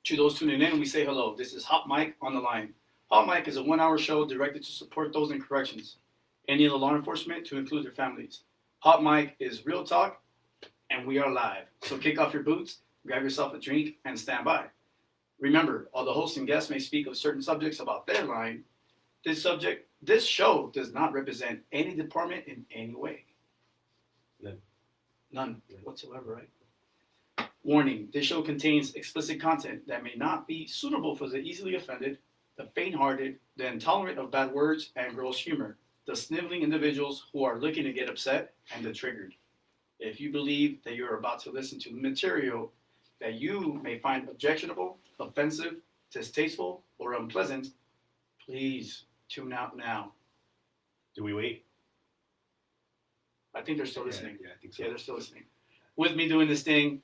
To those tuning in, we say hello. This is Hot Mike on the line. Hot Mike is a 1 hour show directed to support those in corrections, any of the law enforcement to include their families. Hot Mike is real talk, and we are live. So kick off your boots, grab yourself a drink, and stand by. Remember, all the hosts and guests may speak of certain subjects about their line. This show does not represent any department in any way. None whatsoever, right? Warning, this show contains explicit content that may not be suitable for the easily offended, the faint-hearted, the intolerant of bad words and gross humor, the sniveling individuals who are looking to get upset, and the triggered. If you believe that you're about to listen to material that you may find objectionable, offensive, distasteful, or unpleasant, please tune out now. Do we wait? I think they're still listening. Yeah, I think so. Yeah, they're still listening. With me doing this thing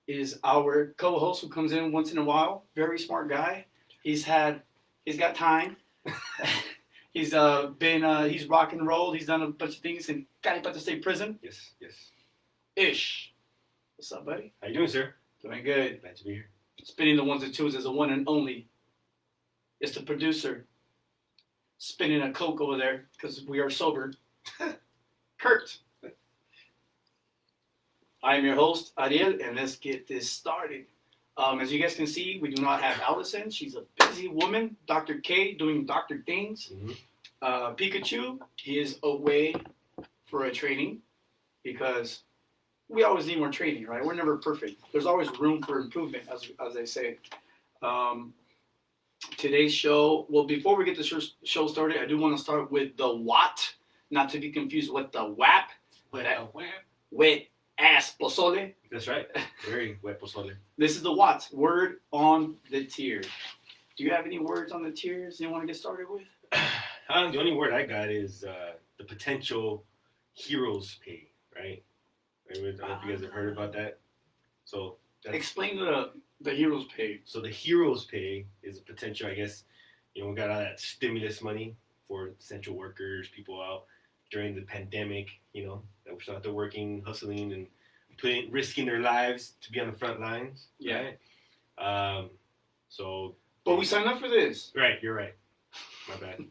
is our co-host who comes in once in a while. Very smart guy. He's got time. He's rock and rolled. He's done a bunch of things in Calipata State Prison. Yes. Ish. What's up, buddy? How you doing, sir? Doing good. Glad to be here. Spinning the ones and twos as a one and only. It's the producer. Spinning a Coke over there because we are sober. Kurt. I am your host, Ariel, and let's get this started. As you guys can see, we do not have Allison. She's a busy woman. Dr. K doing doctor things. Mm-hmm. Pikachu, he is away for a training because we always need more training, right? We're never perfect. There's always room for improvement, as I say. Today's show, well, before we get the show started, I do want to start with the what, not to be confused with the WAP. Wet ass pozole. That's right. Very wet pozole. This is the what, word on the tier. Do you have any words on the tiers you want to get started with? The only word I got is the potential heroes pay, right? I don't know if you guys have heard about that. So explain the heroes pay. So the heroes pay is a potential, I guess, we got all that stimulus money for essential workers, people out during the pandemic, that were still out there working, hustling, and risking their lives to be on the front lines. Yeah. Right? But we signed up for this. Right, you're right. My bad.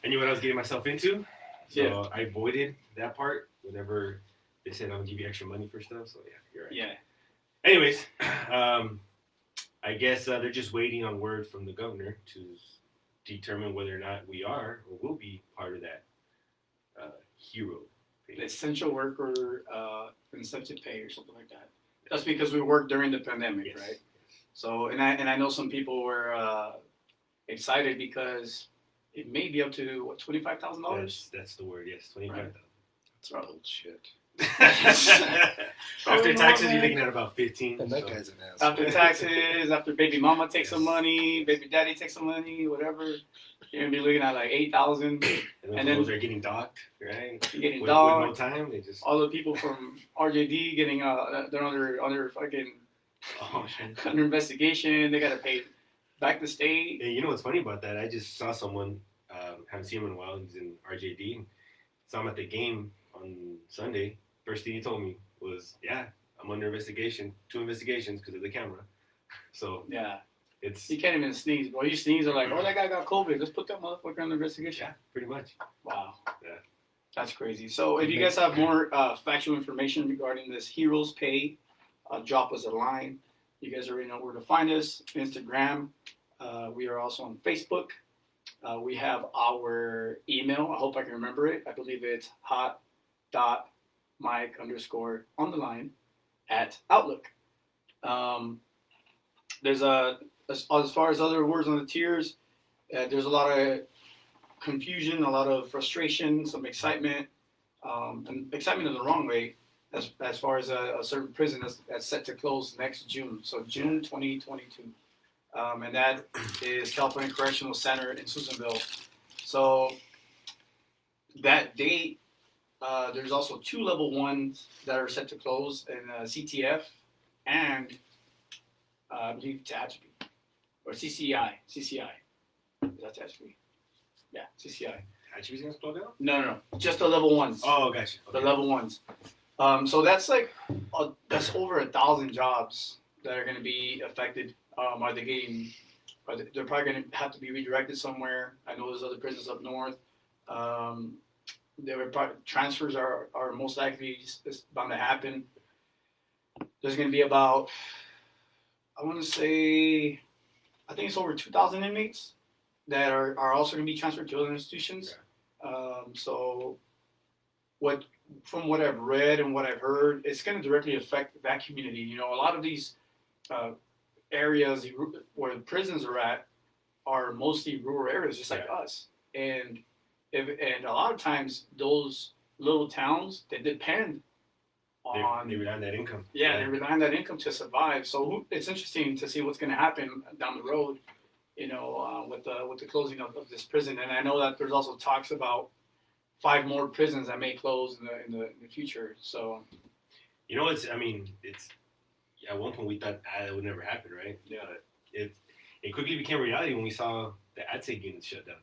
I knew what I was getting myself into, so I avoided that part whenever they said I'm gonna give you extra money for stuff. So yeah, you're right. Yeah. Anyways, I guess they're just waiting on word from the governor to determine whether or not we are or will be part of that hero pay. Essential worker incentive pay or something like that. That's because we worked during the pandemic, Yes. right? So, and I know some people were excited because it may be up to $25,000. That's the word. Yes, $25,000. That's right. Shit. After taxes, you're looking at about 15. And that guy's an ass. After taxes, after baby mama takes some money, baby daddy takes some money, whatever, you're gonna be looking at like $8,000. And then they're getting docked, right? Getting with docked. no time, they just. All the people from RJD getting they're under fucking under investigation. They gotta pay back the state. And you know what's funny about that? I just saw someone, haven't seen him in a while. He's in RJD. Saw him at the game on Sunday. First thing he told me was, "Yeah, I'm under investigation. 2 investigations because of the camera." So yeah, it's you can't even sneeze, bro. You sneeze, they're like, "Oh, that guy got COVID. Let's put that motherfucker under investigation." Yeah, pretty much. Wow. Yeah. That's crazy. So if you guys have more factual information regarding this heroes pay, drop us a line. You guys already know where to find us. Instagram. We are also on Facebook. We have our email. I hope I can remember it. I believe it's hot.mike_on_the line@outlook. There's as far as other words on the tiers, there's a lot of confusion, a lot of frustration, some excitement, and excitement in the wrong way as far as a certain prison that's set to close next June. So June 2022. And that is California Correctional Center in Susanville. So that date, there's also 2 level 1s that are set to close in CTF and I believe Tehachapi or CCI. Is that Tehachapi? Yeah, CCI. Tehachapi's gonna slow down? No. Just the level 1s. Oh, gotcha. Okay. The level 1s. So that's like that's over 1,000 jobs that are going to be affected Are they getting? They're probably going to have to be redirected somewhere. I know there's other prisons up north. Um, transfers are most likely bound to happen. There's going to be about, I want to say, I think it's over 2,000 inmates that are also going to be transferred to other institutions. So what from what I've read and what I've heard, it's going to directly affect that community. You know, a lot of these areas where the prisons are at are mostly rural areas, just like us. And and a lot of times those little towns, they depend on they rely on that income. Yeah, they rely on that income to survive. So it's interesting to see what's going to happen down the road. You know, with the closing of this prison, and I know that there's also talks about 5 more prisons that may close in the future. So, you know, it's at one point we thought that would never happen, right? Yeah. But it quickly became reality when we saw the ATSEG units shut down.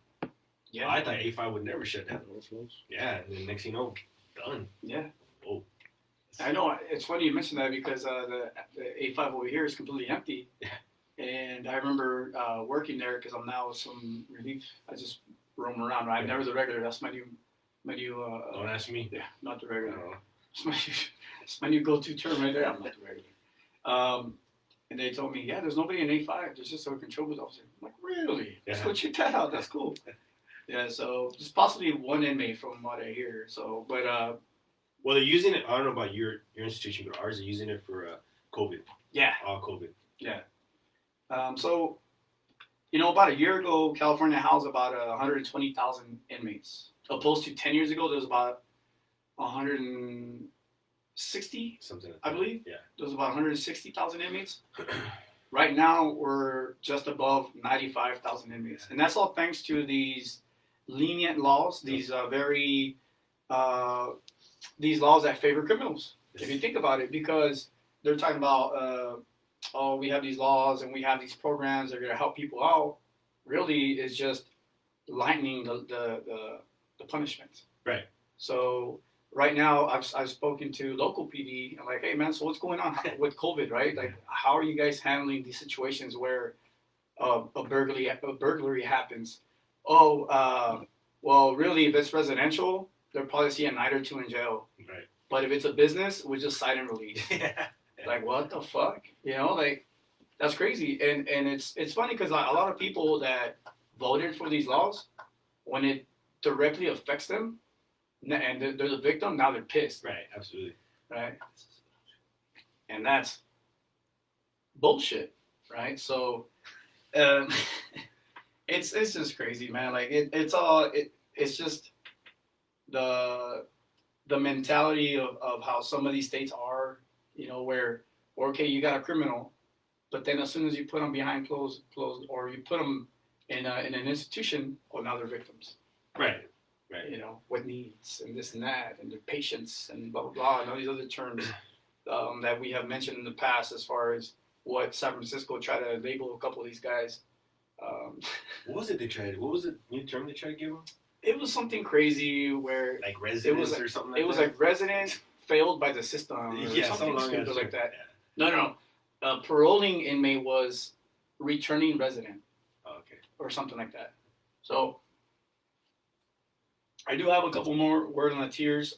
Yeah. I thought A5 would never shut down. Yeah, and then next thing you know, done. Yeah. Oh. I know. It's funny you mentioned that because the A5 over here is completely empty. Yeah. And I remember working there because I'm now some relief. I just roam around. I'm never the regular. That's my new. Don't ask me. Yeah, not the regular. It's my new go-to term right there. I'm not the regular. And they told me, yeah, there's nobody in A5. There's just a control booth officer. I'm like, really? Let's go check that out. That's cool. Yeah, so just possibly 1 inmate from what I hear. So, but well, they're using it. I don't know about your institution, but ours are using it for COVID. Yeah. All COVID. Yeah. So, you know, about a year ago, California housed about 120,000 inmates. Opposed to 10 years ago, there was about 160, something like I believe. Yeah. There was about 160,000 inmates. Right now, we're just above 95,000 inmates. And that's all thanks to these lenient laws, these these laws that favor criminals. If you think about it, because they're talking about, we have these laws and we have these programs that are going to help people out. Really, it's just lightening the punishment. Right. So right now, I've spoken to local PD. I'm like, hey man, so what's going on with COVID, right? Like, how are you guys handling these situations where a burglary happens? Well, really, if it's residential, they'll probably see a night or 2 in jail. Right. But if it's a business, we just cite and release. Yeah. Like, what the fuck? You know, like, that's crazy. And it's funny because like, a lot of people that voted for these laws, when it directly affects them, and they're the victim, now they're pissed. Right, absolutely. Right? And that's bullshit, right? So, it's just crazy, man. Like, it's just the mentality of how some of these states are, you know, where, okay, you got a criminal, but then as soon as you put them behind closed, or you put them in an institution, now they're victims. Right. You know, with needs and this and that, and their patience and blah, blah, blah, and all these other terms that we have mentioned in the past as far as what San Francisco tried to label a couple of these guys. What was it they tried? What was the new term they tried to give them? It was something crazy where... Like residents or something like that? It was like resident failed by the system or something stupid like that. Yeah. No. Paroling inmate was returning resident. Oh, okay. Or something like that. So... I do have a couple more words on the tiers.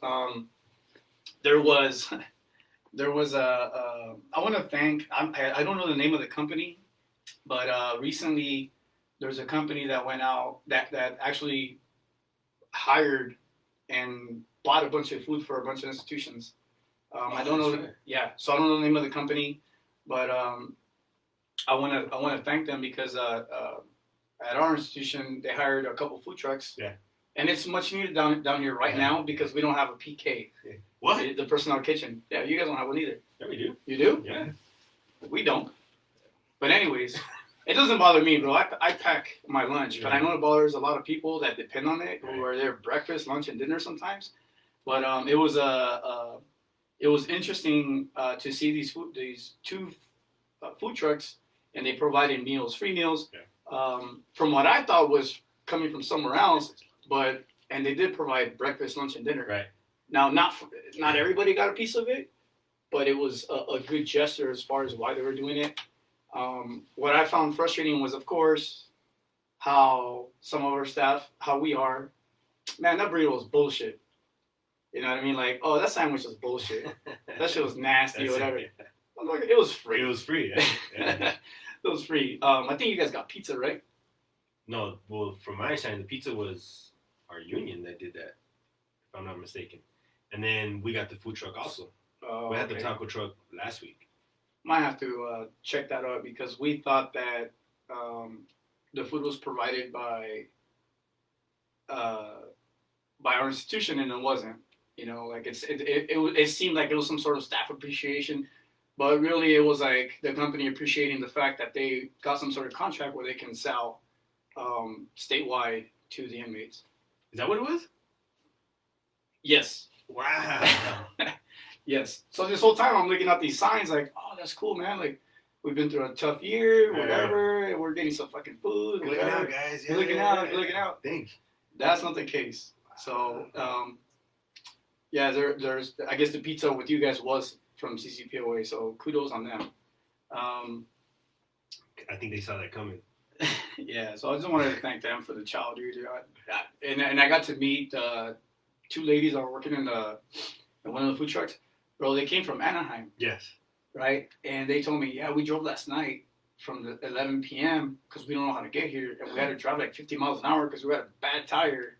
There was I want to thank, I don't know the name of the company, but recently there's a company that went out that actually hired and bought a bunch of food for a bunch of institutions. I don't know. Right. Yeah, so I don't know the name of the company, but I want to thank them because at our institution they hired a couple food trucks. Yeah. And it's much needed down here right now because we don't have a PK. What? The personnel kitchen. Yeah, you guys don't have one either. Yeah, we do. You do? Yeah. We don't. But anyways, it doesn't bother me, bro. I pack my lunch, but I know it bothers a lot of people that depend on it, who are there breakfast, lunch, and dinner sometimes. But it was interesting to see these 2 food trucks, and they provided meals, free meals. Yeah. From what I thought was coming from somewhere else. And they did provide breakfast, lunch, and dinner. Right. Now, not everybody got a piece of it, but it was a good gesture as far as why they were doing it. What I found frustrating was, of course, how some of our staff, how we are, man, that burrito was bullshit. You know what I mean? Like, oh, that sandwich was bullshit. That shit was nasty or whatever. It was free. It was free. Yeah. Yeah. It was free. I think you guys got pizza, right? No, well, from my side, the pizza was our union that did that, if I'm not mistaken. And then we got the food truck also. We had the taco truck last week. Might have to check that out because we thought that the food was provided by our institution and it wasn't. You know, like it seemed like it was some sort of staff appreciation, but really it was like the company appreciating the fact that they got some sort of contract where they can sell statewide to the inmates. Is that what it was? Yes. Wow. Yes. So this whole time I'm looking at these signs like, oh, that's cool, man. Like, we've been through a tough year, whatever. And we're getting some fucking food. Good looking out, guys. Yeah, looking out. Thanks. That's not the case. So, yeah, there's. I guess the pizza with you guys was from CCPOA, so kudos on them. I think they saw that coming. Yeah, so I just wanted to thank them for the child, dude. And I got to meet two ladies that were working in one of the food trucks. Bro, they came from Anaheim. Yes. Right? And they told me, yeah, we drove last night from the 11 p.m. because we don't know how to get here. And we had to drive like 50 miles an hour because we had a bad tire.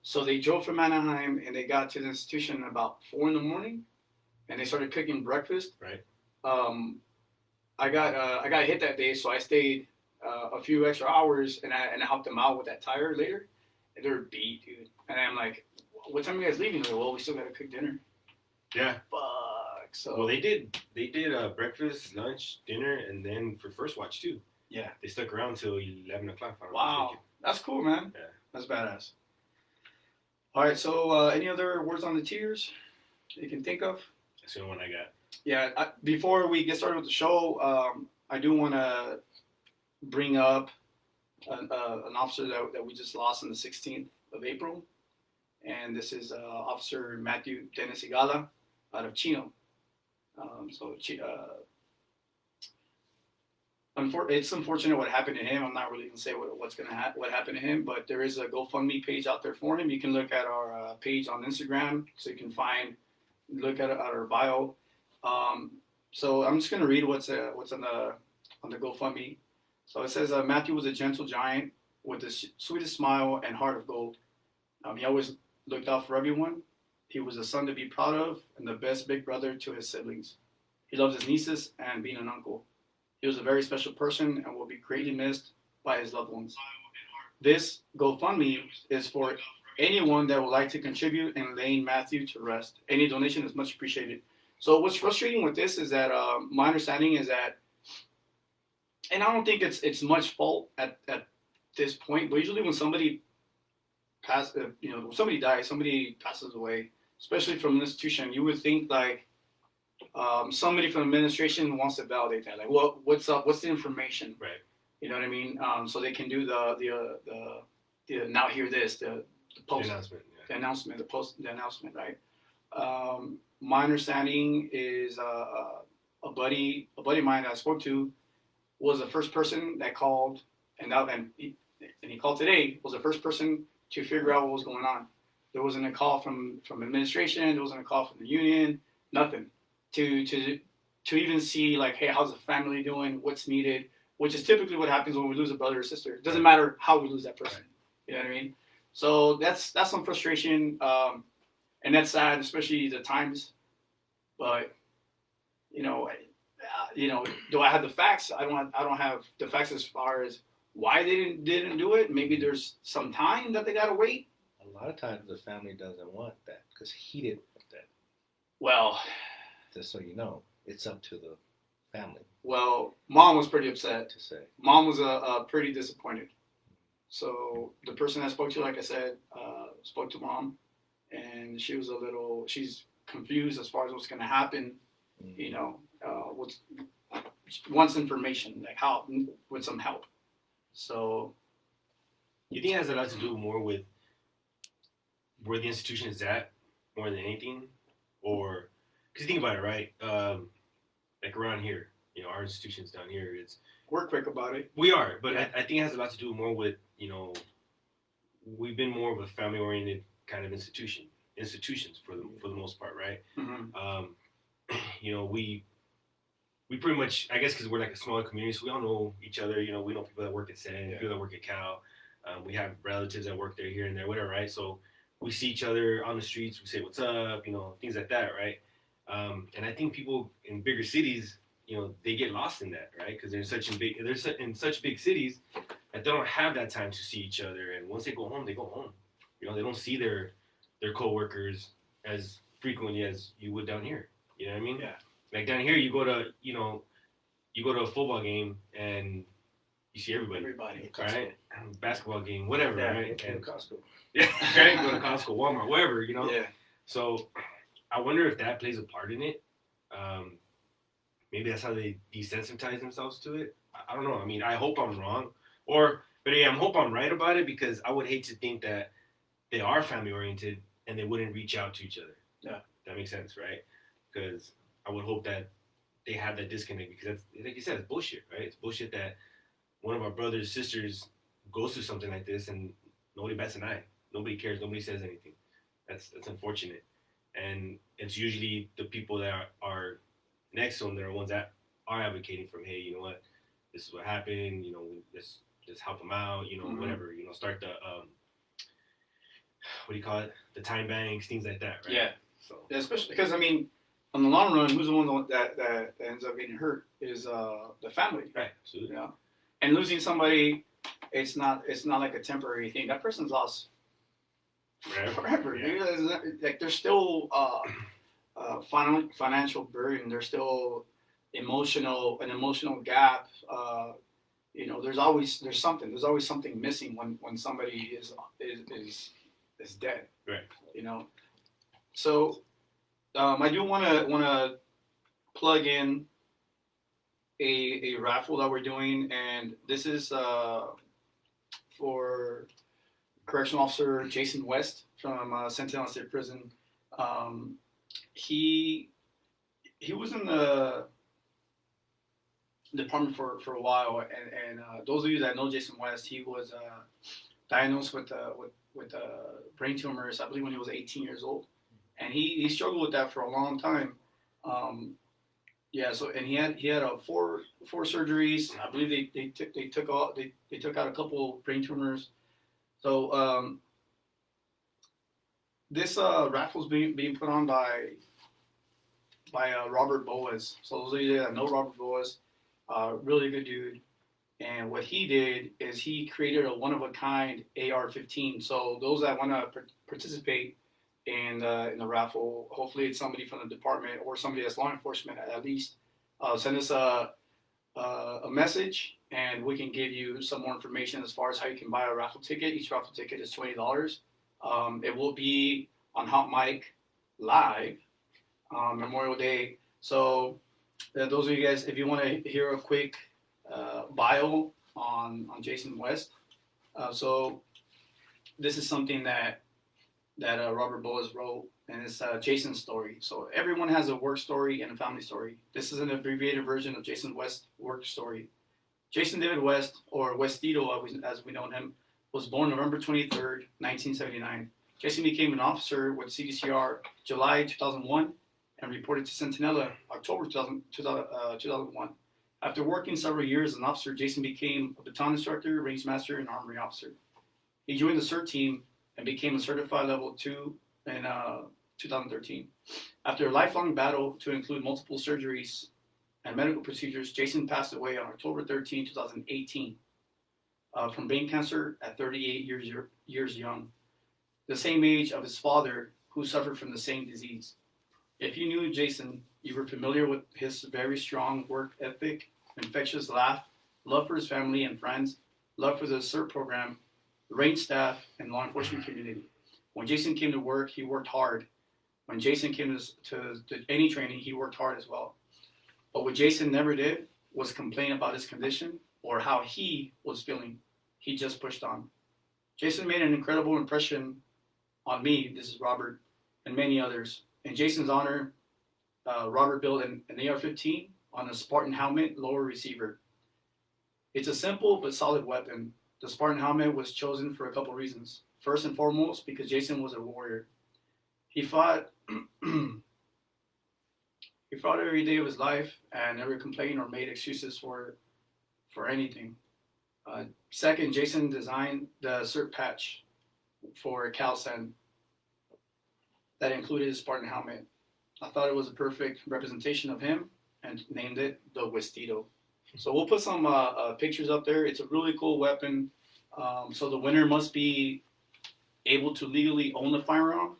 So they drove from Anaheim and they got to the institution about 4 in the morning. And they started cooking breakfast. Right. I got hit that day, so I stayed a few extra hours and I helped them out with that tire later. And they were beat, dude. And I'm like, what time are you guys leaving? They're like, well, we still got to cook dinner. Yeah. Fuck. So. Well, they did breakfast, lunch, dinner, and then for first watch too. Yeah. They stuck around till 11 o'clock. Wow. That's cool, man. Yeah. That's badass. All right. So, any other words on the tiers you can think of? That's the only one I got. Yeah. Before we get started with the show, I do want to bring up an officer that we just lost on the 16th of April. And this is Officer Matthew Dennis Igala out of Chino. It's unfortunate what happened to him. I'm not really going to say what happened to him, but there is a GoFundMe page out there for him. You can look at our page on Instagram, so you can look at our bio. So I'm just going to read what's on the GoFundMe. So it says Matthew was a gentle giant with the sweetest smile and heart of gold. He always looked out for everyone. He was a son to be proud of and the best big brother to his siblings. He loved his nieces and being an uncle. He was a very special person and will be greatly missed by his loved ones. This GoFundMe is for anyone that would like to contribute in laying Matthew to rest. Any donation is much appreciated. So what's frustrating with this is that my understanding is that, and I don't think it's much fault at this point, but usually when somebody somebody dies, somebody passes away, especially from an institution, you would think like somebody from administration wants to validate that. Like, what's up? What's the information? Right. You know what I mean? So they can do the now hear this, the post, the announcement, the announcement, right? My understanding is a buddy of mine that I spoke to was the first person that called, and he called today, was the first person to figure out what was going on. There wasn't a call from administration. There wasn't a call from the union. Nothing to even see like, hey, how's the family doing? What's needed? Which is typically what happens when we lose a brother or sister. It doesn't matter how we lose that person. Right. You know what I mean? So that's some frustration, and that's sad, especially the times. But do I have the facts? I don't have the facts as far as why they didn't do it. Maybe there's some time that they gotta wait. A lot of times the family doesn't want that because he didn't want that. Well, just so you know, it's up to the family. Well, mom was pretty upset. To say. Mom was pretty disappointed. So the person I spoke to, like I said, spoke to mom, and she's confused as far as what's going to happen. Mm-hmm. You know, wants information, like how, with some help. So, you think it has a lot to do more with where the institution is at, more than anything, or because think about it, right? Like around here, our institutions down here, we're quick about it. we are, but Yeah. I think it has a lot to do more with, we've been more of a family oriented kind of institutions for the most part, right? Mm-hmm. We pretty much, I guess, because we're like a smaller community, so we all know each other. We know people that work at Sen, people that work at Cal. We have relatives that work there, here and there, whatever, right? So we see each other on the streets. We say what's up, things like that, right? And I think people in bigger cities, they get lost in that, right? Because they're in such big cities that they don't have that time to see each other. And once they go home, they go home. They don't see their coworkers as frequently as you would down here. You know what I mean? Yeah. Like down here, you go to a football game and you see everybody, right? Basketball game, whatever, right? And Costco. Yeah, right. Go to Costco, Walmart, wherever, Yeah. So I wonder if that plays a part in it. Maybe that's how they desensitize themselves to it. I don't know. I mean, I hope I'm wrong, but yeah, I hope I'm right about it, because I would hate to think that they are family oriented and they wouldn't reach out to each other. Yeah, that makes sense, right? Because I would hope that they have that disconnect, because that's, like you said, it's bullshit, right? It's bullshit that one of our brothers, sisters goes through something like this and nobody bats an eye. Nobody cares. Nobody says anything. That's unfortunate. And it's usually the people that are next to them that are ones that are advocating from, hey, you know what, this is what happened. Let's help them out. Mm-hmm. Whatever. Start the what do you call it? The time banks, things like that, right? Yeah. So yeah, especially because in the long run, who's the one that ends up getting hurt is the family. Right. Absolutely. And losing somebody, it's not like a temporary thing. That person's lost forever. Yeah. Like there's still financial burden. There's still an emotional gap. There's always something missing when somebody is dead. Right. So I do want to plug in a raffle that we're doing, and this is for Correctional Officer Jason West from Sentinel State Prison. He was in the department for a while, and those of you that know Jason West, he was diagnosed with brain tumors, I believe, when he was 18 years old, and he struggled with that for a long time. So and he had four surgeries. I believe they took out a couple brain tumors. So this raffle's being put on by Robert Boas. So those of you that know Robert Boas, really good dude. And what he did is he created a one-of-a-kind AR-15. So those that want to participate in the raffle, hopefully it's somebody from the department or somebody that's law enforcement at least, send us a message, and we can give you some more information as far as how you can buy a raffle ticket. Each raffle ticket is $20. It will be on Hot Mic Live Memorial Day. So those of you guys, if you want to hear a quick bio on Jason West, so this is something that Robert Boas wrote, and it's Jason's story. So everyone has a work story and a family story. This is an abbreviated version of Jason West's work story. Jason David West, or Westito as we know him, was born November 23rd, 1979. Jason became an officer with CDCR July 2001 and reported to Centinela October 2001. After working several years as an officer, Jason became a baton instructor, range master, and armory officer. He joined the CERT team and became a certified level 2 in 2013. After a lifelong battle to include multiple surgeries and medical procedures, Jason passed away on October 13, 2018, from brain cancer at 38 years young, the same age of his father, who suffered from the same disease. If you knew Jason, you were familiar with his very strong work ethic, infectious laugh, love for his family and friends, love for the CERT program, range staff, and law enforcement community. When Jason came to work, he worked hard. When Jason came to any training, he worked hard as well. But what Jason never did was complain about his condition or how he was feeling. He just pushed on. Jason made an incredible impression on me, this is Robert, and many others. In Jason's honor, Robert built an AR-15 on a Spartan helmet, lower receiver. It's a simple but solid weapon. The Spartan helmet was chosen for a couple reasons. First and foremost, because Jason was a warrior. He fought he fought every day of his life and never complained or made excuses for anything. Second, Jason designed the cert patch for CalSen that included his Spartan helmet. I thought it was a perfect representation of him and named it the Westito. So we'll put some pictures up there. It's a really cool weapon. So the winner must be able to legally own the firearm,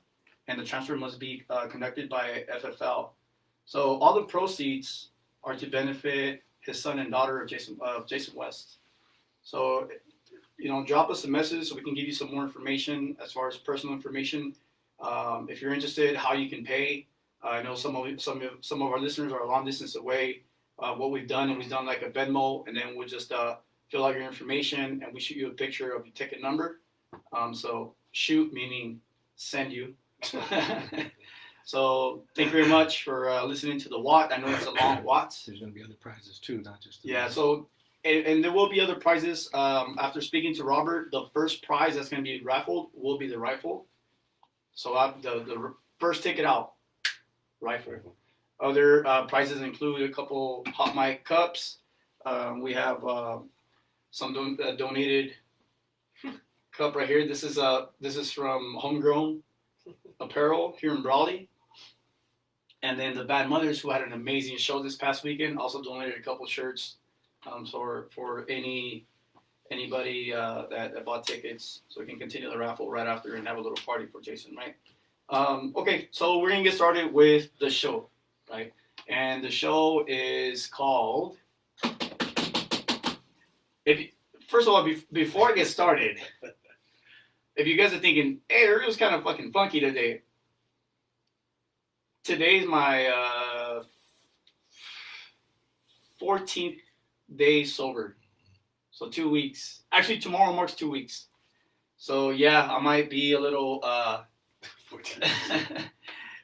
and the transfer must be conducted by FFL. So all the proceeds are to benefit his son and daughter of Jason West. So, drop us a message so we can give you some more information as far as personal information. If you're interested, how you can pay. I know some of our listeners are a long distance away. What we've done, and we've done like a Venmo, and then we'll just fill out your information, and we shoot you a picture of your ticket number. So shoot meaning send you. So thank you very much for listening to the Watt. I know it's a long Watt. There's going to be other prizes too, not just the Yeah. So and there will be other prizes. After speaking to Robert, the first prize that's going to be raffled will be the rifle. So the first ticket out, rifle. Other prizes include a couple hot mic cups. We have some donated cup right here. This is from Homegrown Apparel here in Brawley. And then the Bad Mothers, who had an amazing show this past weekend, also donated a couple shirts for anybody that bought tickets, so we can continue the raffle right after and have a little party for Jason, right? Okay, so we're gonna get started with the show, right? And the show is called. First of all, before I get started, if you guys are thinking, "Hey, it was kind of fucking funky today," today's my 14th day sober, so 2 weeks. Actually, tomorrow marks 2 weeks. So yeah, I might be a little.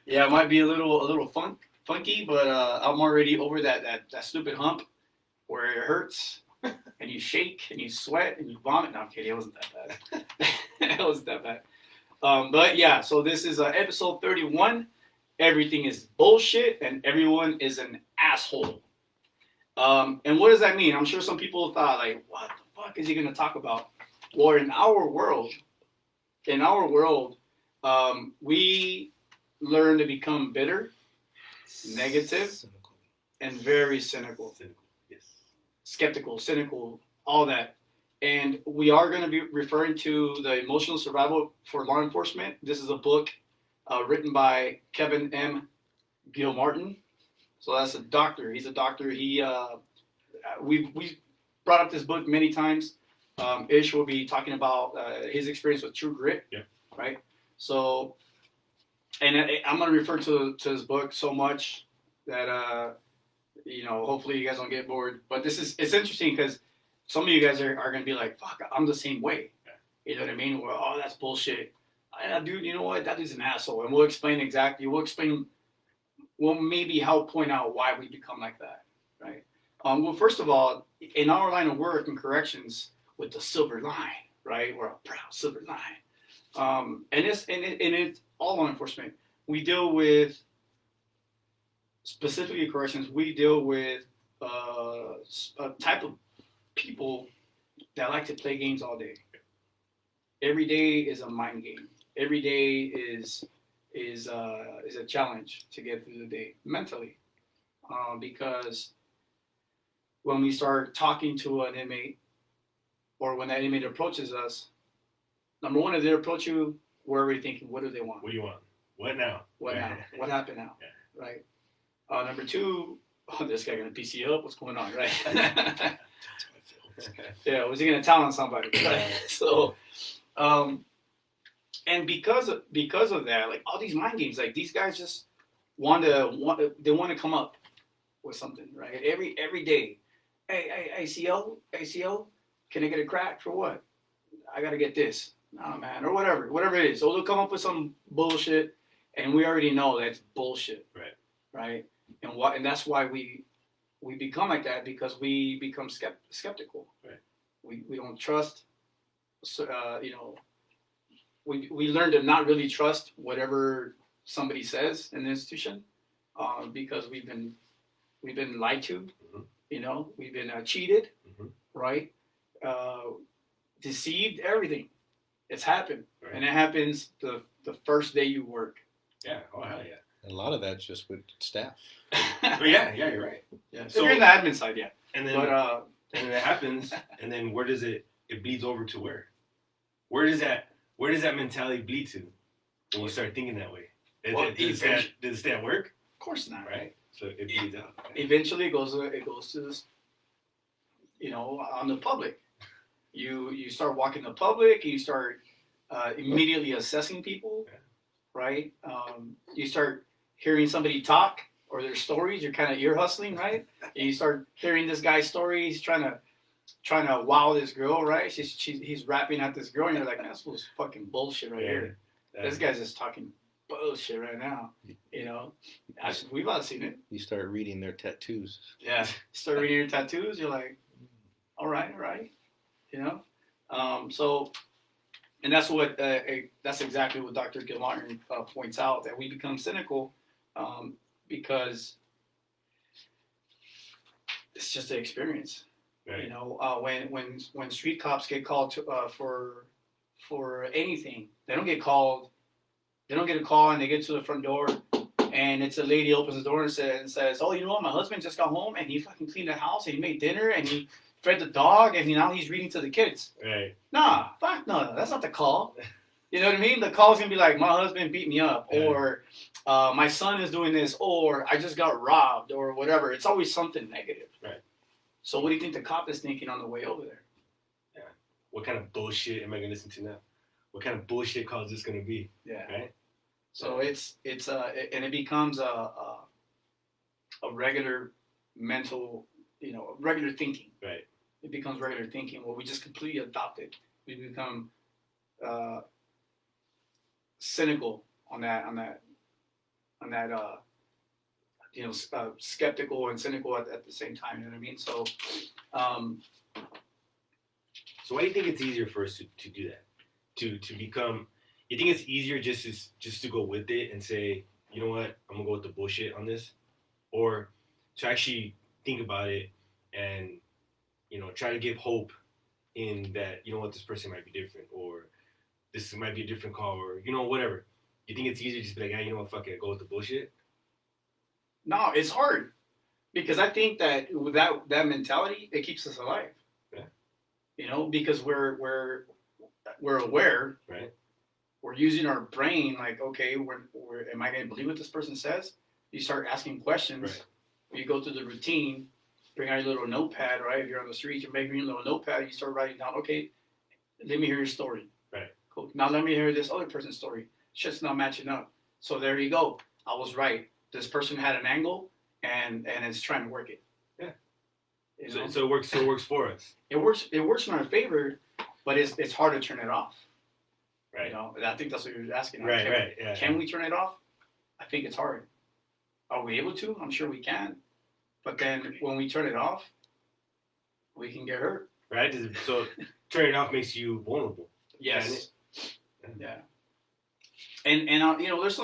Yeah, it might be a little funky, but I'm already over that stupid hump where it hurts and you shake and you sweat and you vomit. No, I'm kidding. It wasn't that bad. It wasn't that bad. But yeah, so this is episode 31. Everything is bullshit and everyone is an asshole. And what does that mean? I'm sure some people thought, like, what the fuck is he going to talk about? Well, in our world, we learn to become bitter, negative, cynical. And very cynical. Yes. Skeptical, cynical, all that. And we are going to be referring to the Emotional Survival for Law Enforcement. This is a book written by Kevin M. Gilmartin. So that's a doctor. He's a doctor. We've brought up this book many times. Ish will be talking about his experience with True Grit. Yeah. Right. So, and I'm going to refer to his book so much that hopefully you guys don't get bored. But it's interesting because some of you guys are going to be like, "Fuck, I'm the same way." Yeah. You know what I mean? Well, oh, that's bullshit. Dude, you know what? That dude's an asshole, and we'll explain exactly. We'll maybe help point out why we become like that, right? Well, first of all, in our line of work in corrections, with the silver line, right? We're a proud silver line, and it's all law enforcement. We deal with, specifically corrections. We deal with a type of people that like to play games all day. Every day is a mind game. Every day is a challenge to get through the day mentally, because when we start talking to an inmate, or when that inmate approaches us, number one, if they approach you, we're already thinking, what do they want? What do you want? What now? What now? What happened now? Yeah. Right. Number two, this guy gonna piece you up? What's going on? Right. That's how it feels. Yeah. Was he gonna tell on somebody? Right? So. And because of that, like all these mind games, like these guys just want to come up with something, right? Every day, hey, ACL, can I get a crack for what? I gotta get this, nah, man, or whatever it is. So they'll come up with some bullshit, and we already know that's bullshit, Right? And that's why we we become like that because we become skeptical. Right. We don't trust. So, we learn to not really trust whatever somebody says in the institution, because we've been lied to. Mm-hmm. We've been cheated, Mm-hmm. right? Deceived. Everything. It's happened, Right. and it happens the first day you work. Yeah. Oh hell yeah. And a lot of that's just with staff. But yeah, you're right. Yeah. So- So if you're in the admin side, yeah. And then But and then it happens, and then where does it bleeds over to where? Where does that mentality bleed to when we start thinking that way? Does it stay at work? of course not. Right. So it bleeds out. Eventually, it goes to this, on the public. You start walking the public. You start immediately assessing people, Yeah. right? You start hearing somebody talk or their stories. You're kind of ear hustling, right? And you start hearing this guy's story. He's trying to wow this girl, right? He's rapping at this girl, and you're like, that's fucking bullshit right here. This guy's just talking bullshit right now. We've all seen it. You start reading their tattoos. Yeah. Start reading your tattoos. You're like, all right. So, and that's that's exactly what Dr. Gilmartin points out, that we become cynical because it's just an experience. Right. When street cops get called to, for anything, they don't get called. They don't get a call, and they get to the front door, and it's a lady opens the door and says, "Oh, you know what? My husband just got home, and he fucking cleaned the house, and he made dinner, and he fed the dog, and now he's reading to the kids." Right. Nah, fuck no, that's not the call. You know what I mean? The call's gonna be like, my husband beat me up, Yeah. or my son is doing this, or I just got robbed, or whatever. It's always something negative. Right. So what do you think the cop is thinking on the way over there? Yeah. What kind of bullshit am I gonna listen to now? What kind of bullshit call is this gonna be? Yeah. Right. So and it becomes a regular mental, regular thinking. Right. It becomes regular thinking where we just completely adopt it. We become cynical on that, skeptical and cynical at the same time. You know what I mean? So, So why do you think it's easier for us to do that? To become, you think it's easier just to go with it and say, you know what, I'm gonna go with the bullshit on this, or to actually think about it and try to give hope in that, you know what, this person might be different, or this might be a different call, or whatever. You think it's easier to just be like, you know what, fuck it, go with the bullshit? no, it's hard because I think that with that mentality, it keeps us alive. Yeah. Because we're aware. Right. We're using our brain, like, okay, am I going to believe what this person says? You start asking questions. Right. You go through the routine, bring out your little notepad, right? If you're on the street, you're making your little notepad, you start writing down, okay, let me hear your story. Right. Cool. Now let me hear this other person's story. Shit's not matching up. So there you go. I was right. This person had an angle, and it's trying to work it. Yeah. So it works for us. It works in our favor, but it's hard to turn it off. Right. I think that's what you're asking. Right. Right. Yeah. Can we turn it off? I think it's hard. Are we able to? I'm sure we can. But then when we turn it off, we can get hurt. Right. So turning it off makes you vulnerable. Yes. Yeah. And there's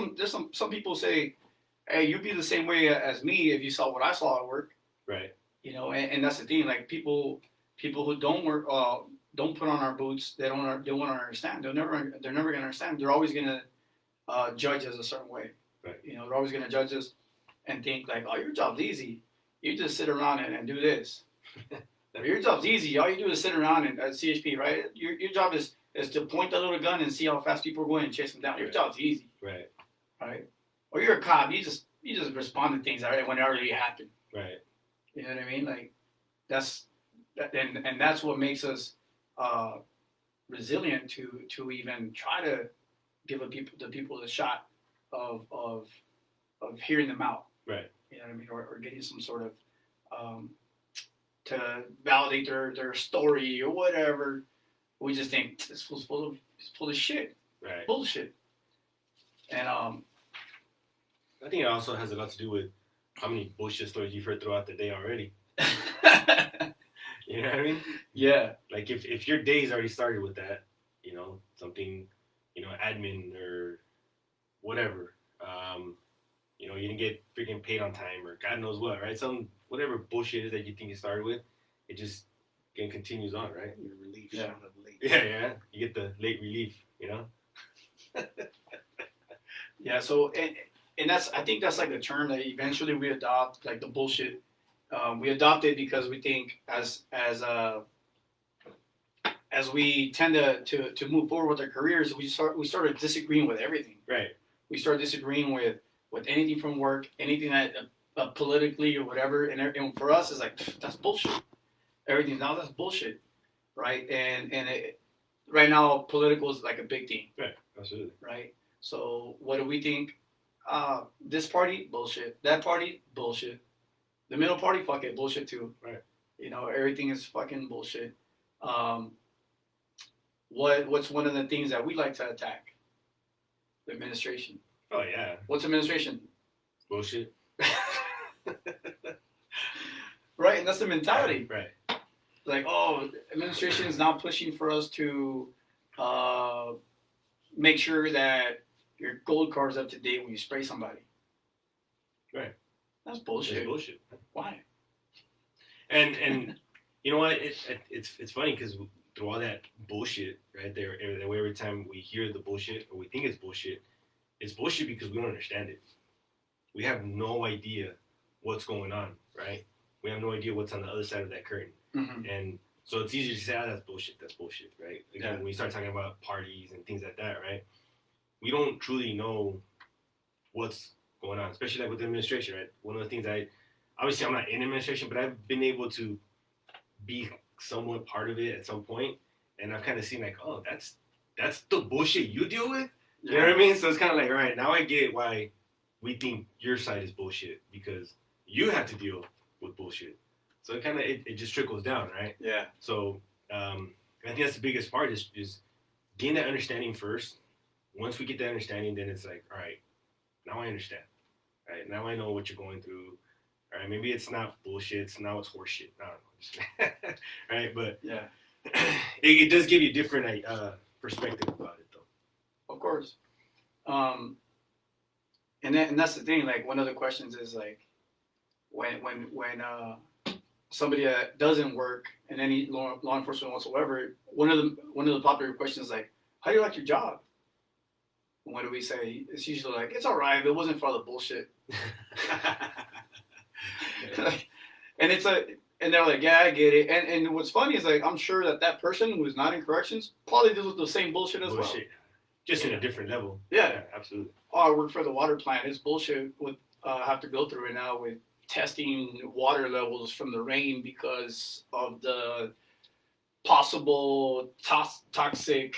some people say, hey, you'd be the same way as me if you saw what I saw at work. Right. And that's the thing. Like people who don't work, don't put on our boots. They want to understand. They're never gonna understand. They're always gonna judge us a certain way. Right. They're always gonna judge us and think like, oh, your job's easy. You just sit around and do this. Or your job's easy. All you do is sit around and CHP, right? Your job is to point the little gun and see how fast people are going and chase them down. Your job's easy. Right. Right. Or you're a cop. You just respond to things when it already happened. Right. You know what I mean? Like and that's what makes us resilient to even try to give the people a shot of hearing them out. Right. You know what I mean? Or getting some sort of to validate their story or whatever. We just think this was full of shit. Right. Bullshit. And I think it also has a lot to do with how many bullshit stories you've heard throughout the day already. You know what I mean? Yeah. Like if your day's already started with that, you know, something, you know, admin or whatever, you know, you didn't get freaking paid on time or God knows what, right? Some whatever bullshit is that you think you started with, it just again continues on, right? Your relief. Yeah. Showing up late. Yeah. You get the late relief, you know? Yeah. So and that's, I think that's like the term that eventually we adopt, like the bullshit. We adopt it because we think as we tend to move forward with our careers, we started disagreeing with everything. Right. We started disagreeing with anything from work, anything that politically or whatever, and for us it's like that's bullshit. Everything now that's bullshit, right? And right now political is like a big thing, Right. Absolutely. right? So what do we think? This party bullshit, that party bullshit, the middle party fuck it bullshit too. Right. You know, everything is fucking bullshit. What's one of the things that we like to attack? The administration. Oh yeah. What's administration? Bullshit. Right, and that's the mentality. Right. Like, oh, administration is now pushing for us to make sure that your gold card's up to date when you spray somebody. Right. That's bullshit. It's bullshit. Why? And you know what? It's funny because through all that bullshit, right there, every time we hear the bullshit or we think it's bullshit because we don't understand it. We have no idea what's going on, right? We have no idea what's on the other side of that curtain. Mm-hmm. And so it's easy to say, that's bullshit, right? Again, when we start talking about parties and things like that, right? We don't truly know what's going on, especially like with the administration, right? One of the things obviously I'm not in administration, but I've been able to be somewhat part of it at some point, and I've kind of seen like, oh, that's the bullshit you deal with? You know what I mean? So it's kind of like, all right, now I get why we think your side is bullshit, because you have to deal with bullshit. So it kind of, it just trickles down, right? Yeah. So I think that's the biggest part is getting that understanding first. Once we get that understanding, then it's like, all right, now I understand. Right? Now I know what you're going through. All right, maybe it's not bullshit. Now it's horseshit. I don't know. Right? But Yeah. it does give you a different perspective about it, though. Of course. And that's the thing. Like, one of the questions is like, when somebody that doesn't work in any law enforcement whatsoever, one of the popular questions is like, how do you like your job? And what do we say? It's usually like, it's all right if it wasn't for all the bullshit. And it's and they're like, yeah, I get it. And what's funny is like, I'm sure that person who's not in corrections probably deals with the same bullshit as well. Just in a different level. Yeah, absolutely. Oh, I work for the water plant. It's bullshit with have to go through it now with testing water levels from the rain because of the possible toxic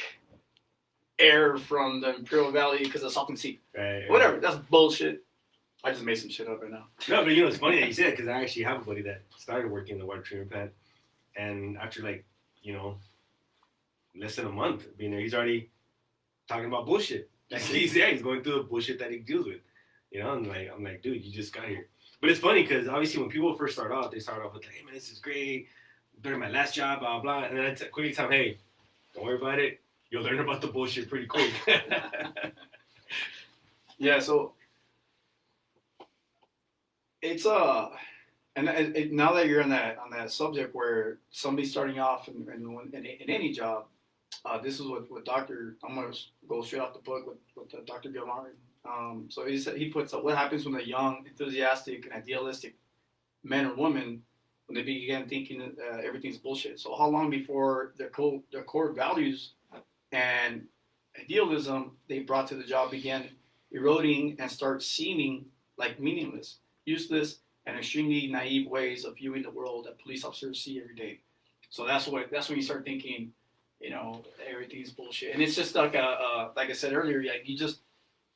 air from the Imperial Valley because of Salton Sea. Right. Whatever. That's bullshit. I just made some shit up right now. No, but you know, it's funny that you said it because I actually have a buddy that started working in the water treatment plant, and after like, you know, less than a month being there, he's already talking about bullshit. He's going through the bullshit that he deals with. You know, and like I'm like, dude, you just got here. But it's funny because obviously when people first start off, they start off with like, hey man, this is great, better than my last job, blah blah. And then I quickly tell them, hey, don't worry about it. You'll learn about the bullshit pretty quick. Yeah, so it's and now that you're on that subject where somebody's starting off in any job, this is what Doctor. I'm gonna go straight off the book with Dr. Gilmar. So he puts up what happens when a young, enthusiastic, and idealistic man or woman when they begin thinking everything's bullshit. So how long before their core values and idealism they brought to the job began eroding and start seeming like meaningless, useless, and extremely naive ways of viewing the world that police officers see every day. So that's when you start thinking, you know, everything's bullshit. And it's just like like I said earlier, like you just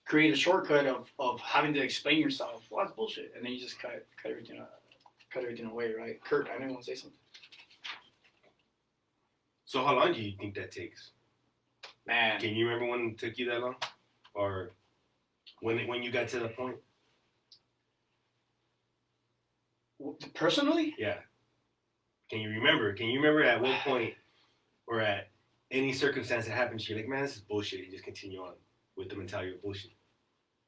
create a shortcut of having to explain yourself. Well, that's bullshit, and then you just cut everything away, right? Kurt, I didn't want to say something. So how long do you think that takes? Man, can you remember when it took you that long, or when you got to that point? Personally, Yeah. Can you remember? Can you remember at what point or at any circumstance that happened to you, like, man, this is bullshit, and just continue on with the mentality of bullshit?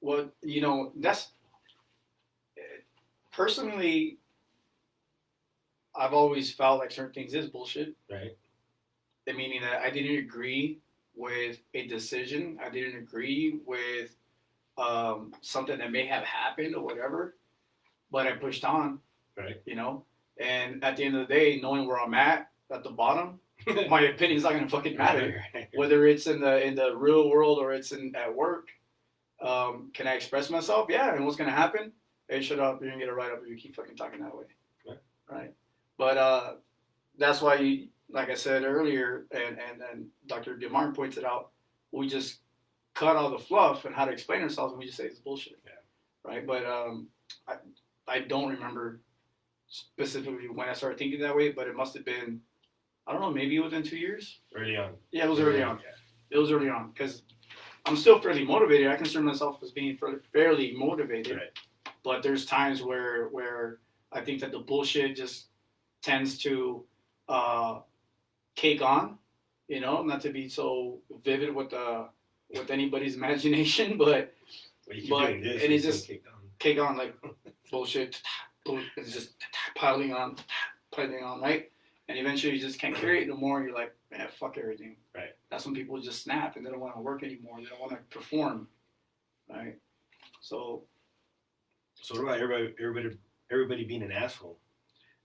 well, that's personally, I've always felt like certain things is bullshit. Right. Meaning that I didn't agree with a decision. I didn't agree with something that may have happened or whatever, but I pushed on. Right. And at the end of the day, knowing where I'm at the bottom, my opinion's not gonna fucking matter. Right. Whether it's in the real world or it's at work. Can I express myself? Yeah. And what's gonna happen? Hey, shut up! You're gonna get a write up if you keep fucking talking that way. Right. Right. But that's why, like I said earlier, and Dr. DeMartin points it out, we just cut all the fluff and how to explain ourselves, and we just say it's bullshit. Yeah. Right. But I don't remember specifically when I started thinking that way, but it must have been, I don't know, maybe within 2 years. Early on. Yeah, it was early on. Yeah. It was early on because I'm still fairly motivated. I consider myself as being fairly motivated, Right. but there's times where I think that the bullshit just tends to cake on, not to be so vivid with anybody's imagination, but Well, you keep doing this, and it's it's just gonna kick down. cake on like bullshit. It's just piling on, right? And eventually you just can't carry it no more. You're like, man, fuck everything. Right. That's when people just snap and they don't want to work anymore. They don't want to perform, right? So what about everybody being an asshole?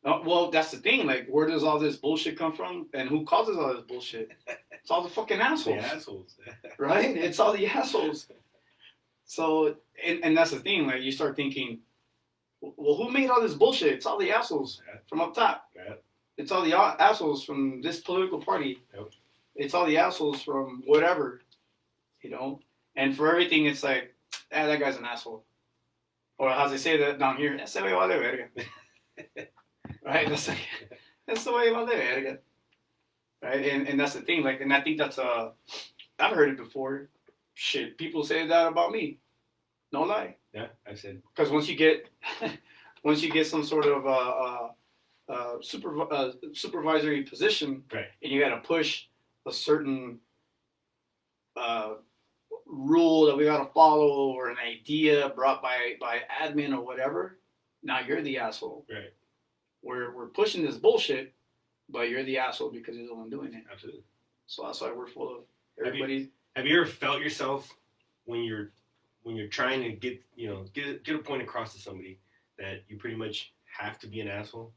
well, that's the thing. Like, where does all this bullshit come from, and who causes all this bullshit? It's all the fucking assholes, The assholes. right? It's all the assholes. So, and that's the thing. Like, you start thinking, well, who made all this bullshit? It's all the assholes from up top. Yeah. It's all the assholes from this political party. Yep. It's all the assholes from whatever, And for everything, it's like, that guy's an asshole. Or how they say that down here, ese güey vale verga. Right? That's the way vale verga. Right? And that's the thing. Like, and I think that's I've heard it before. Shit, people say that about me. No lie. Yeah, I've said. Because once you get some sort of supervisory position, right, and you got to push a certain rule that we got to follow, or an idea brought by admin or whatever, now you're the asshole. Right. We're pushing this bullshit, but you're the asshole because you're the one doing it. Absolutely. So that's why we're full of everybody. Have you ever felt yourself when you're trying to get a point across to somebody that you pretty much have to be an asshole?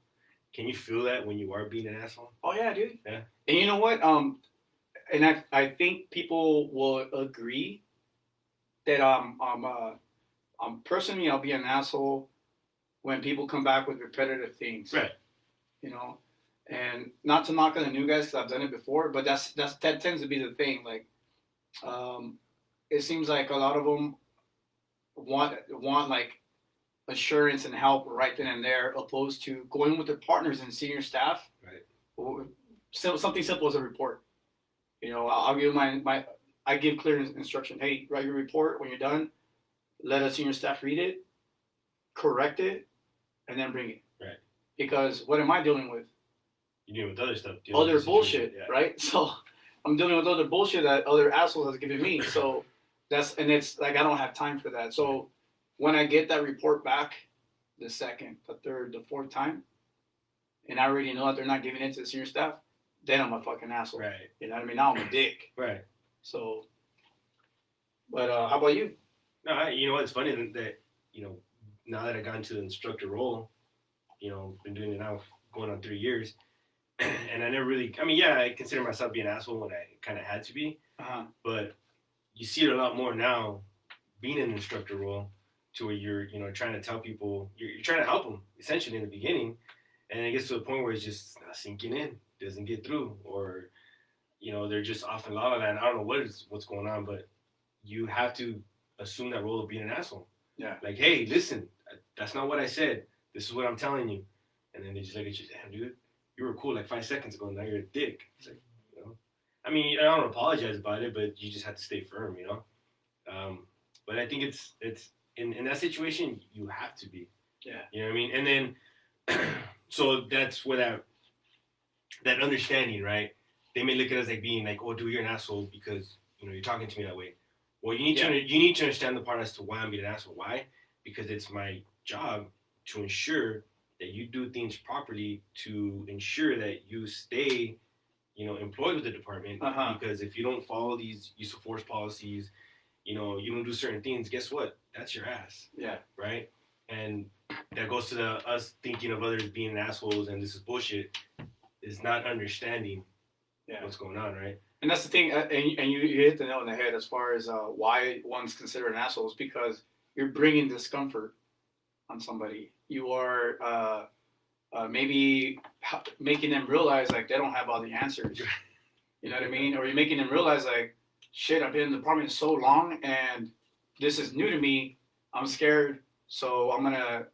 Can you feel that when you are being an asshole? Oh yeah, dude. Yeah. And you know what? And I think people will agree that I'm personally, I'll be an asshole when people come back with repetitive things. Right. And not to knock on the new guys because I've done it before, but that tends to be the thing. Like, it seems like a lot of them want like assurance and help right then and there, opposed to going with their partners and senior staff. Right. Something simple as a report. I'll give I give clear instruction. Hey, write your report. When you're done, let us senior staff read it, correct it, and then bring it. Right. Because what am I dealing with? You're dealing with other stuff. Other bullshit, yeah. Right? So I'm dealing with other bullshit that other assholes have given me. So it's like I don't have time for that. So when I get that report back the second, the third, the fourth time, and I already know that they're not giving it to the senior staff, then I'm a fucking asshole. Right. You know what I mean? Now I'm a dick. Right. So, but how about you? No, you know what's funny that now that I got into the instructor role, been doing it now going on 3 years, and I never really. I mean, yeah, I consider myself being an asshole when I kind of had to be, but you see it a lot more now, being in an instructor role, to where you're trying to tell people you're trying to help them essentially in the beginning, and it gets to a point where it's just not sinking in, doesn't get through, or they're just off in la la land. I don't know what's going on, but you have to assume that role of being an asshole. Yeah. Like, hey, listen, that's not what I said. This is what I'm telling you. And then they just look at you, damn, dude, you were cool like 5 seconds ago. Now you're a dick. It's like, I mean, I don't apologize about it, but you just have to stay firm, But I think it's in that situation, you have to be. Yeah. You know what I mean? And then So that's where that understanding, right? They may look at us like being like, oh, dude, you're an asshole because you're talking to me that way. Well, you need to understand the part as to why I'm being an asshole. Why? Because it's my job to ensure that you do things properly to ensure that you stay, employed with the department. Because if you don't follow these use of force policies, you don't do certain things. Guess what? That's your ass. Yeah. Right. And that goes to us thinking of others being assholes and this is bullshit. Is not understanding what's going on, right? And that's the thing, and you hit the nail on the head as far as why one's considered an asshole is because you're bringing discomfort on somebody. You are maybe making them realize like they don't have all the answers. You know what I mean? Or you're making them realize like, shit, I've been in the department so long and this is new to me. I'm scared, so I'm gonna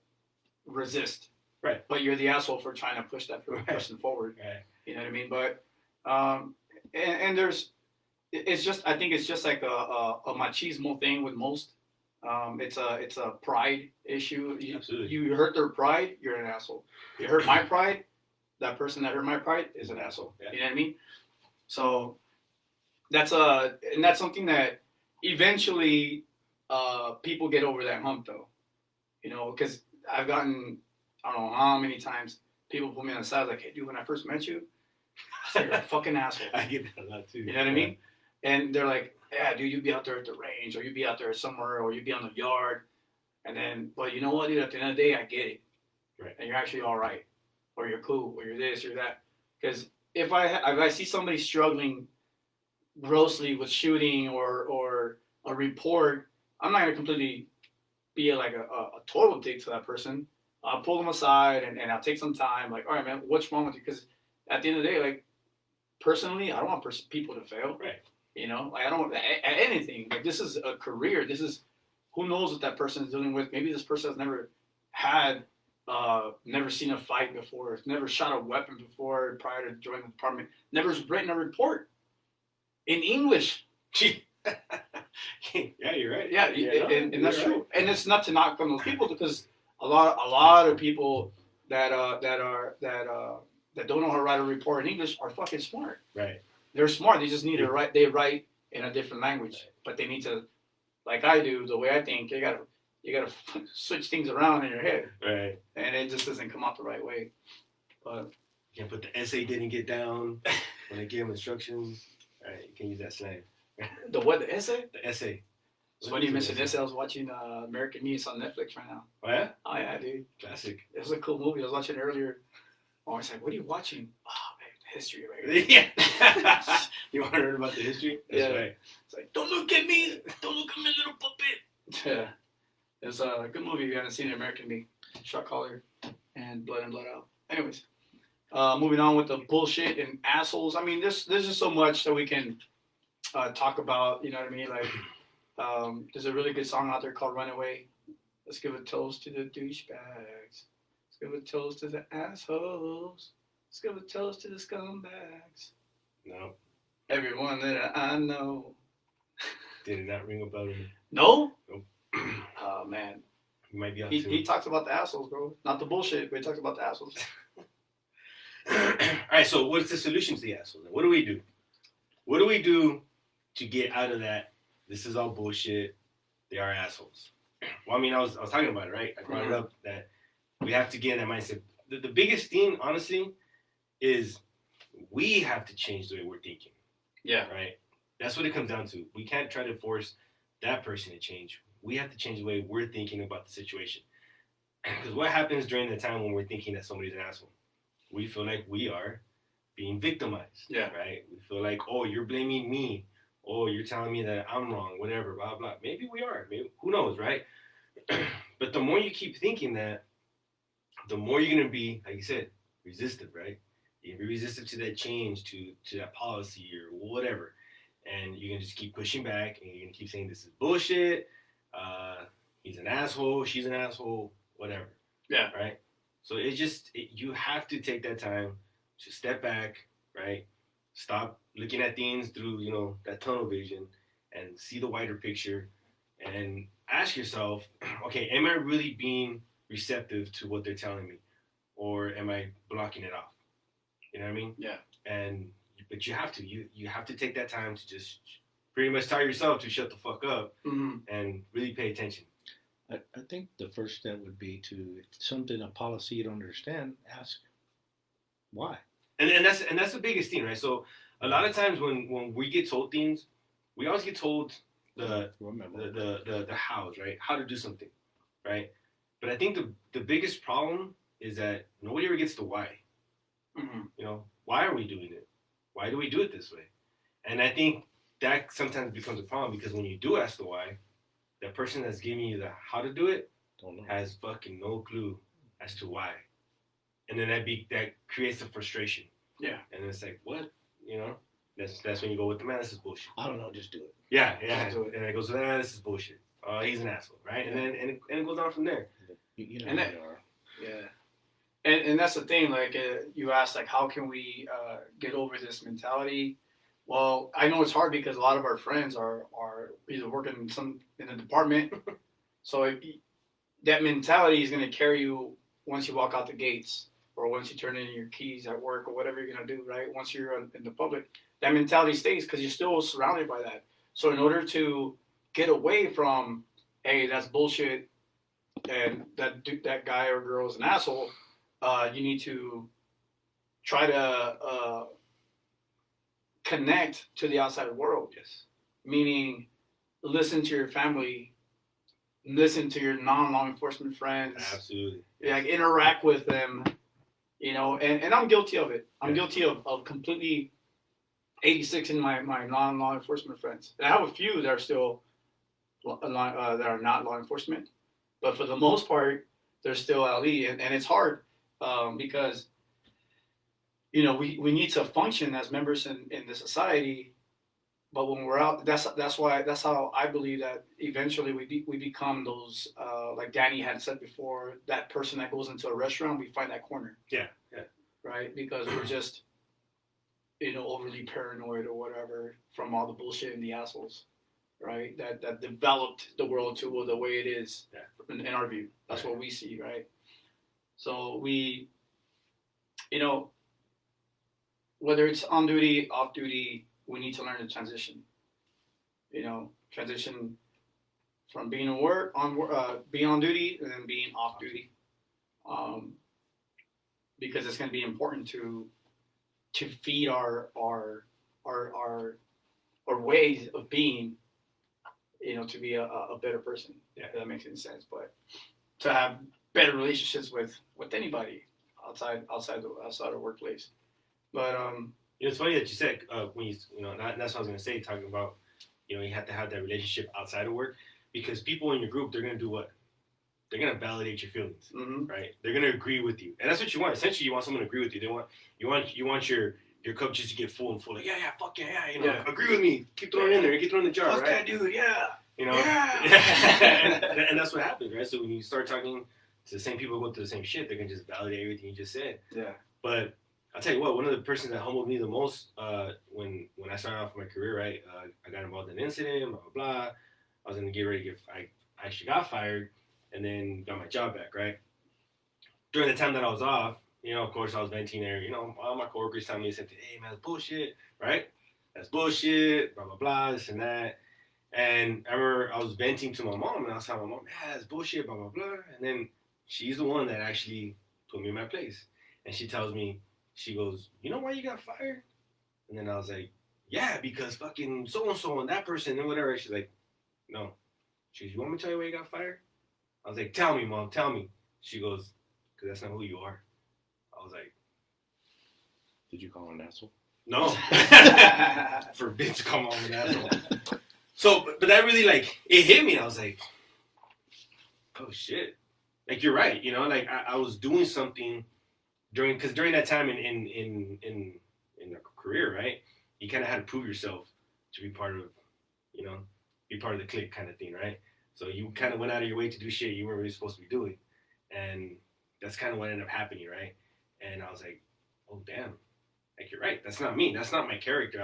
resist. Right. But you're the asshole for trying to push that person forward. Right. You know what I mean? But and it's just, I think it's just like a machismo thing with most. It's a pride issue. Absolutely. You hurt their pride, you're an asshole. You hurt my pride, that person that hurt my pride is an asshole. Yeah. You know what I mean? So that's something that eventually people get over that hump though. Because I've gotten, I don't know how many times people put me on the side like, hey dude, when I first met you, I said you're a fucking asshole. I get that a lot too. You know what I mean? And they're like, yeah, dude, you'd be out there at the range, or you'd be out there somewhere, or you'd be on the yard. And then, but you know what, dude, at the end of the day, I get it. Right. And you're actually all right. Or you're cool, or you're this, or that. Because if I see somebody struggling grossly with shooting or a report, I'm not going to completely be like a total dick to that person. I'll pull them aside and I'll take some time. Like, all right, man, what's wrong with you? Because at the end of the day, like, personally, I don't want people to fail. Right. Like I don't want anything. Like this is a career. This is, who knows what that person is dealing with. Maybe this person has never seen a fight before, never shot a weapon before prior to joining the department, never written a report in English. Yeah, you're right. Yeah, and that's true. And it's not to knock on those people because a lot of people that don't know how to write a report in English are fucking smart. Right. They're smart. They just need to write. They write in a different language, but they need to, like I do, the way I think. You gotta switch things around in your head. Right. And it just doesn't come out the right way. But you can't put the essay didn't get down when they give them instructions. All right, you can use that slang. The what? The essay? The essay. It's funny you mentioned this. I was watching American Me. It's on Netflix right now. Oh yeah? Oh yeah, dude. Classic. It was a cool movie. I was watching it earlier. I was like, what are you watching? Oh man, history right here. Yeah. You want to learn about the history? That's right. It's like, don't look at me. Don't look at me, little puppet. Yeah. It was a good movie if you haven't seen it. American Me. Shot caller and Blood Out. Anyways, moving on with the bullshit and assholes. I mean, there's just so much that we can talk about. You know what I mean? Like, there's a really good song out there called Runaway. Let's give a toast to the douchebags. Let's give a toast to the assholes. Let's give a toast to the scumbags. No. Everyone that I know. Did it not ring a bell to me? No? Nope. Oh, man. You might be on he talks about the assholes, bro. Not the bullshit, but he talks about the assholes. All right, so what's the solution to the assholes? What do we do? What do we do to get out of that? This is all bullshit. They are assholes. Well, I mean, I was talking about it, right? I brought it up that we have to get in that mindset. The biggest thing, honestly, is we have to change the way we're thinking. Yeah. Right? That's what it comes down to. We can't try to force that person to change. We have to change the way we're thinking about the situation. Because what happens during the time when we're thinking that somebody's an asshole? We feel like we are being victimized. Yeah. Right? We feel like, oh, you're blaming me. Oh, you're telling me that I'm wrong, whatever, blah, blah. Maybe we are. Maybe, who knows, right? But the more you keep thinking that, the more you're going to be, like you said, resistant, right? You're going to be resistant to that change, to that policy or whatever. And you're going to just keep pushing back, and you're going to keep saying this is bullshit. He's an asshole. She's an asshole. Whatever. Yeah. Right? So you have to take that time to step back, right? Stop looking at things through, that tunnel vision and see the wider picture and ask yourself, okay, am I really being receptive to what they're telling me? or am I blocking it off? You know what I mean? Yeah. But you have to take that time to just pretty much tell yourself to shut the fuck up and really pay attention. I think the first step would be to, if something, a policy you don't understand, ask why. And that's the biggest thing, right? So a lot of times when we get told things, we always get told the hows, right? How to do something, right? But I think the biggest problem is that nobody ever gets the why. You know, why are we doing it? Why do we do it this way? And I think that sometimes becomes a problem because when you do ask the why, that person that's giving you the how to do it has fucking no clue as to why. And then that creates the frustration. Yeah. And it's like, what? You know? That's when you go with the man, this is bullshit. I don't know, just do it. Yeah. And it goes, this is bullshit. He's an asshole, right? Yeah. And it goes on from there. You know And who that- they are. Yeah. And that's the thing, like you asked, like, how can we get over this mentality? Well, I know it's hard because a lot of our friends are either working in the department. So that mentality is going to carry you once you walk out the gates or once you turn in your keys at work or whatever you're going to do, right? Once you're in the public, that mentality stays because you're still surrounded by that. So in order to get away from, hey, that's bullshit and that guy or girl is an asshole, you need to try to connect to the outside world. Yes. Meaning, listen to your family, listen to your non-law enforcement friends. Absolutely. Like, interact with them, you know. And I'm guilty of it. I'm Yeah. guilty of completely 86 in my non-law enforcement friends. And I have a few that are still that are not law enforcement, but for the most part, they're still LE, and it's hard because, you know, we need to function as members in the society, but when we're out, that's how I believe that eventually we become those, like Danny had said before, that person that goes into a restaurant, we find that corner. Yeah. Right? Because we're just, you know, overly paranoid or whatever from all the bullshit and the assholes, right? That developed the world to the way it is in our view. That's what we see, right? So we, you know, whether it's on duty, off duty, we need to learn to transition. You know, transition from being being on duty and then being off duty, because it's going to be important to feed our ways of being. You know, to be a better person. Yeah, if that makes any sense. But to have better relationships with anybody outside the workplace. But it's funny that you said when you know that's what I was gonna say, talking about, you know, you have to have that relationship outside of work, because people in your group, they're gonna do what? They're gonna validate your feelings, right? They're gonna agree with you, and that's what you want. Essentially, you want someone to agree with you. You want your cup just to get full, like, yeah, fuck yeah, you know, agree with me, keep throwing it in there, keep throwing the jar, fuck right? that dude, yeah. You know, yeah. and that's what happens, right? So when you start talking to the same people who go through the same shit, they're gonna just validate everything you just said. Yeah. But I'll tell you what, one of the persons that humbled me the most when I started off my career, right? I got involved in an incident, blah blah blah. I was gonna get ready to I actually got fired, and then got my job back, right? During the time that I was off, you know, of course, I was venting there. You know, all my coworkers telling me the same thing. Hey, man, that's bullshit, right? That's bullshit, blah, blah, blah, this and that. And I remember I was venting to my mom, and I was telling my mom, yeah, that's bullshit, blah, blah, blah. And then she's the one that actually put me in my place. And she tells me, she goes, you know why you got fired? And then I was like, yeah, because fucking so-and-so and that person and whatever. She's like, no. She goes, you want me to tell you why you got fired? I was like, tell me, Mom, tell me. She goes, because that's not who you are. I was like, did you call him an asshole? no. Forbid to call him an asshole. So, but that really, like, it hit me. I was like, oh, shit. Like, you're right. You know, like, I was doing something during that time in the career, right? You kind of had to prove yourself to be part of, you know, be part of the clique kind of thing, right? So you kind of went out of your way to do shit you weren't really supposed to be doing. And that's kind of what ended up happening, right? And I was like, oh, damn. Like, you're right. That's not me. That's not my character.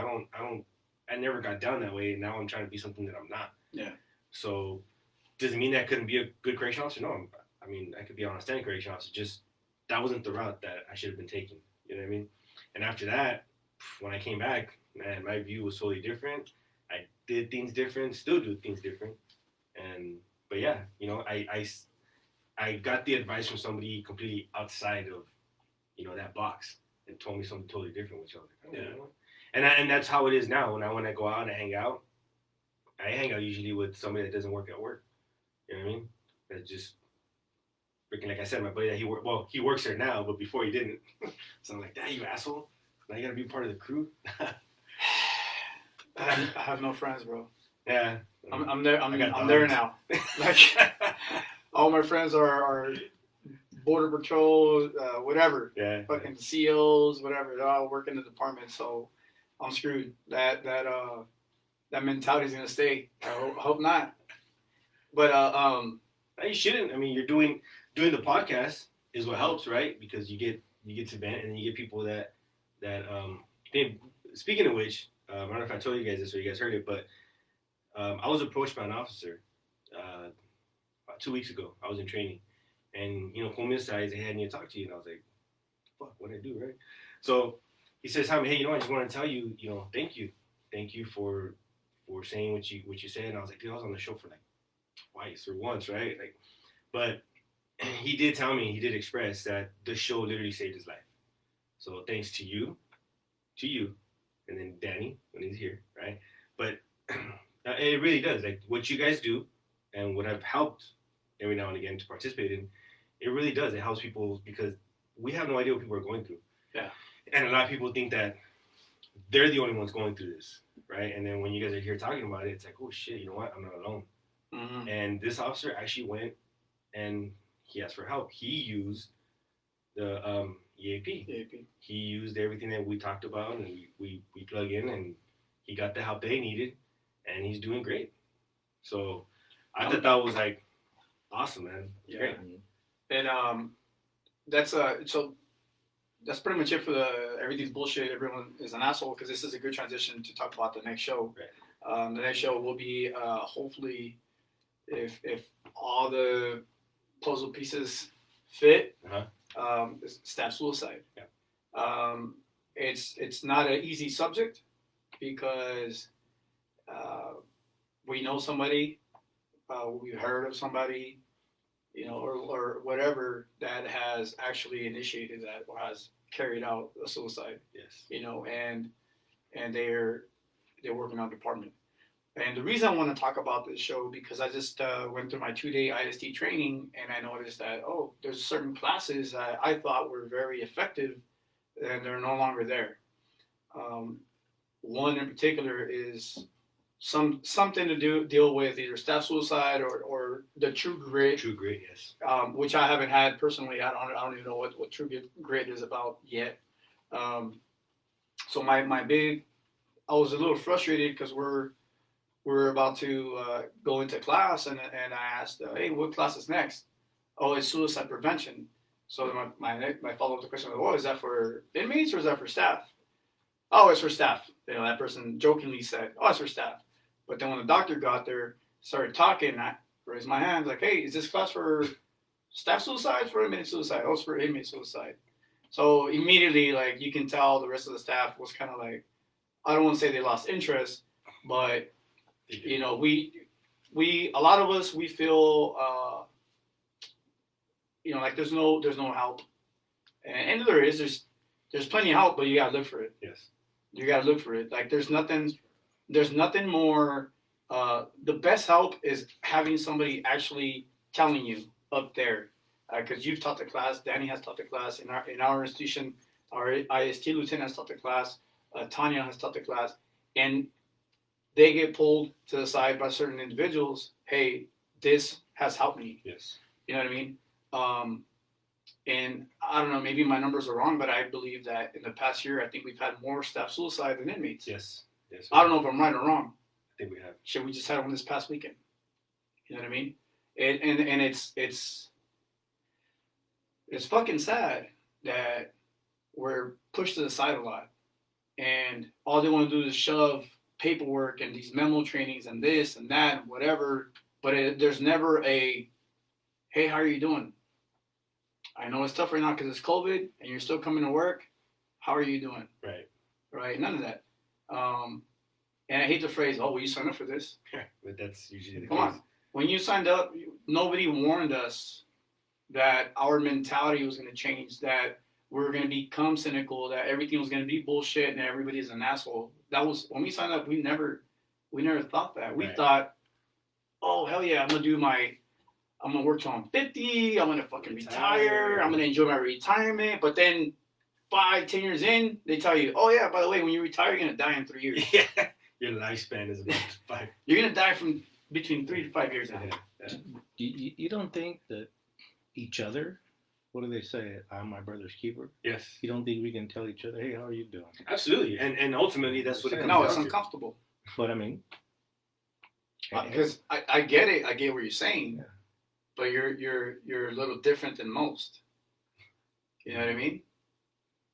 I never got down that way. And now I'm trying to be something that I'm not. Yeah. So does it mean that I couldn't be a good correction officer? No. I mean, I could be an outstanding correction officer. Just that wasn't the route that I should have been taking. You know what I mean? And after that, when I came back, man, my view was totally different. I did things different, still do things different. And but yeah, you know, I got the advice from somebody completely outside of, you know, that box and told me something totally different, which I was like, oh, Yeah. you know? And that's how it is now. When I go out and I hang out usually with somebody that doesn't work at work. You know what I mean? That just freaking, like I said, my buddy that he works there now, but before he didn't. So I'm like, "Dad, you asshole! Now you gotta be part of the crew." I have no friends, bro. Yeah, I'm there. I got I'm there dogs. now. Like all my friends are border patrol, whatever, Yeah, fucking COs, whatever. They all work in the department, so I'm screwed. That mentality's gonna stay. I hope not. But no, you shouldn't. I mean, you're doing the podcast is what helps, right? Because you get to vent, and then you get people that they, speaking of which, I don't know if I told you guys this or you guys heard it, but I was approached by an officer about 2 weeks ago. I was in training, and you know, homicides, they had me to talk to you, and I was like, "Fuck, what did I do, right?" So he says, "Hey, you know, I just want to tell you, you know, thank you for saying what you said." And I was like, "Dude, I was on the show for like twice or once, right?" Like, but he did tell me, he did express that the show literally saved his life. So thanks to you, and then Danny when he's here, right? But it really does. Like what you guys do, and what I've helped every now and again to participate in, it really does. It helps people because we have no idea what people are going through. Yeah. And a lot of people think that they're the only ones going through this, right? And then when you guys are here talking about it, it's like, oh shit, you know what? I'm not alone. mm-hmm. And this officer actually went and he asked for help. He used the EAP. He used everything that we talked about, and we plug in, and he got the help that he needed, and he's doing great. So I thought that was like awesome, man. Yeah. Great. And that's so that's pretty much it for the everything's bullshit. Everyone is an asshole because this is a good transition to talk about the next show. Right. The next show will be hopefully if all the puzzle pieces fit, staff suicide. Yeah. It's not an easy subject because we know somebody, we've heard of somebody, you know, or whatever that has actually initiated that or has carried out a suicide. Yes. You know, and they're working on department. And the reason I want to talk about this show because I just went through my 2-day IST training and I noticed that there's certain classes that I thought were very effective and they're no longer there. One in particular is something to deal with either staff suicide or the true grit. True grit, yes. Which I haven't had personally. I don't even know what true grit is about yet. So my big, I was a little frustrated because we're about to go into class and I asked, hey, what class is next? Oh, it's suicide prevention. So my follow-up question was, is that for inmates or is that for staff? Oh, it's for staff. You know, that person jokingly said, oh, it's for staff. But then when the doctor got there, started talking, I raised my hand like, hey, is this class for staff suicide, for inmate suicide? Oh, it's for inmate suicide. So immediately, like, you can tell the rest of the staff was kind of like, I don't want to say they lost interest, but you know, we a lot of us, we feel, you know, like there's no help, and there's plenty of help, but you gotta look for it. Yes. You gotta look for it. Like there's nothing more. The best help is having somebody actually telling you up there, because you've taught the class. Danny has taught the class in our institution. Our IST lieutenant has taught the class. Tanya has taught the class, and they get pulled to the side by certain individuals. Hey, this has helped me. Yes. You know what I mean? And I don't know, maybe my numbers are wrong, but I believe that in the past year, I think we've had more staff suicide than inmates. Yes. Yes. I don't know if I'm right or wrong. I think we have. Shit, we just had one this past weekend. You know what I mean? And it's fucking sad that we're pushed to the side a lot, and all they want to do is shove paperwork and these memo trainings and this and that and whatever, but there's never a, hey, how are you doing? I know it's tough right now because it's COVID and you're still coming to work. How are you doing? Right. Right? None of that. And I hate the phrase, oh, well, you signed up for this. But that's usually the Come case. on. When you signed up, nobody warned us that our mentality was going to change, that we were going to become cynical, that everything was going to be bullshit and everybody's an asshole. That was, when we signed up, we never thought that. We thought, oh, hell yeah, I'm going to work till I'm 50. I'm going to fucking retire. I'm going to enjoy my retirement. But then 5-10 years in, they tell you, oh yeah, by the way, when you retire, you're going to die in 3 years. Yeah. Your lifespan is about 5. You're going to die from between 3 to 5 years now. Yeah. You don't think that each other, what do they say? I'm my brother's keeper. Yes. You don't think we can tell each other, hey, how are you doing? Absolutely. And ultimately, that's what it comes No, down it's to. uncomfortable. But I mean, Because I get it. I get what you're saying. Yeah. But you're a little different than most. You know what I mean?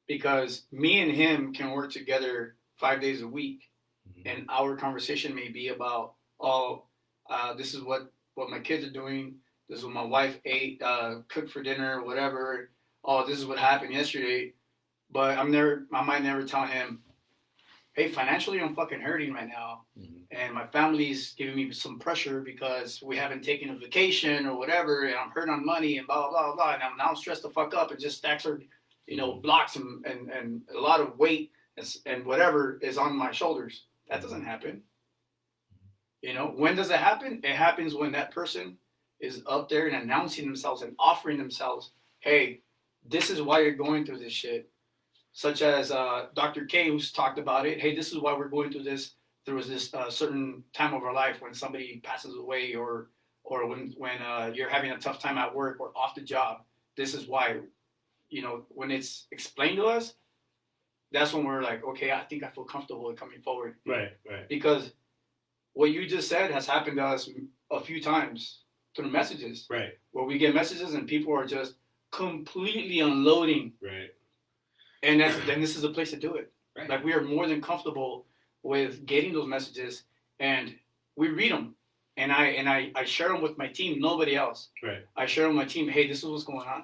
Because me and him can work together 5 days a week, and our conversation may be about, this is what my kids are doing. This is what my wife ate, cooked for dinner, whatever. Oh, this is what happened yesterday. But I might never tell him, hey, financially I'm fucking hurting right now. And my family's giving me some pressure because we haven't taken a vacation or whatever, and I'm hurt on money and blah, blah, blah. And I'm now stressed the fuck up and just stacks are, blocks and a lot of weight and whatever is on my shoulders. That doesn't happen. When does it happen? It happens when that person is up there and announcing themselves and offering themselves, hey, this is why you're going through this shit. Such as Dr. K, who's talked about it. Hey, this is why we're going through this. There was this certain time of our life when somebody passes away or when you're having a tough time at work or off the job. This is why, when it's explained to us, that's when we're like, okay, I think I feel comfortable with coming forward. Right. Because what you just said has happened to us a few times through messages. Right. Where we get messages and people are just completely unloading. Right. And then this is the place to do it. Right. Like, we are more than comfortable with getting those messages, and we read them. And I share them with my team, nobody else. Right. I share them with my team, hey, this is what's going on.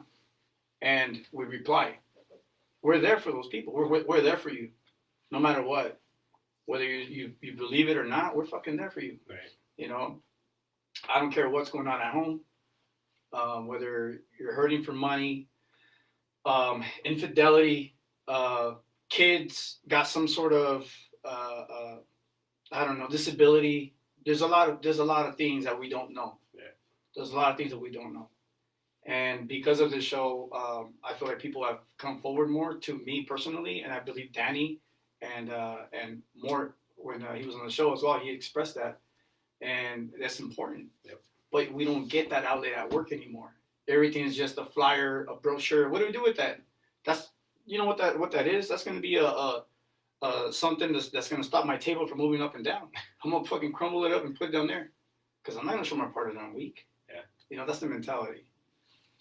And we reply. We're there for those people. We're there for you, no matter what. Whether you believe it or not, we're fucking there for you. Right. I don't care what's going on at home, whether you're hurting for money, infidelity, kids got some sort of disability. There's a lot of things that we don't know. Yeah. There's a lot of things that we don't know. And because of this show, I feel like people have come forward more to me personally, and I believe Danny and more when he was on the show as well, he expressed that, and that's important. Yep. But we don't get that outlet at work anymore. Everything is just a flyer, a brochure. What do we do with that? That's what that is. That's going to be a something that's going to stop my table from moving up and down. I'm going to fucking crumble it up and put it down there because I'm not going to show my partner that I'm weak. Yeah. That's the mentality.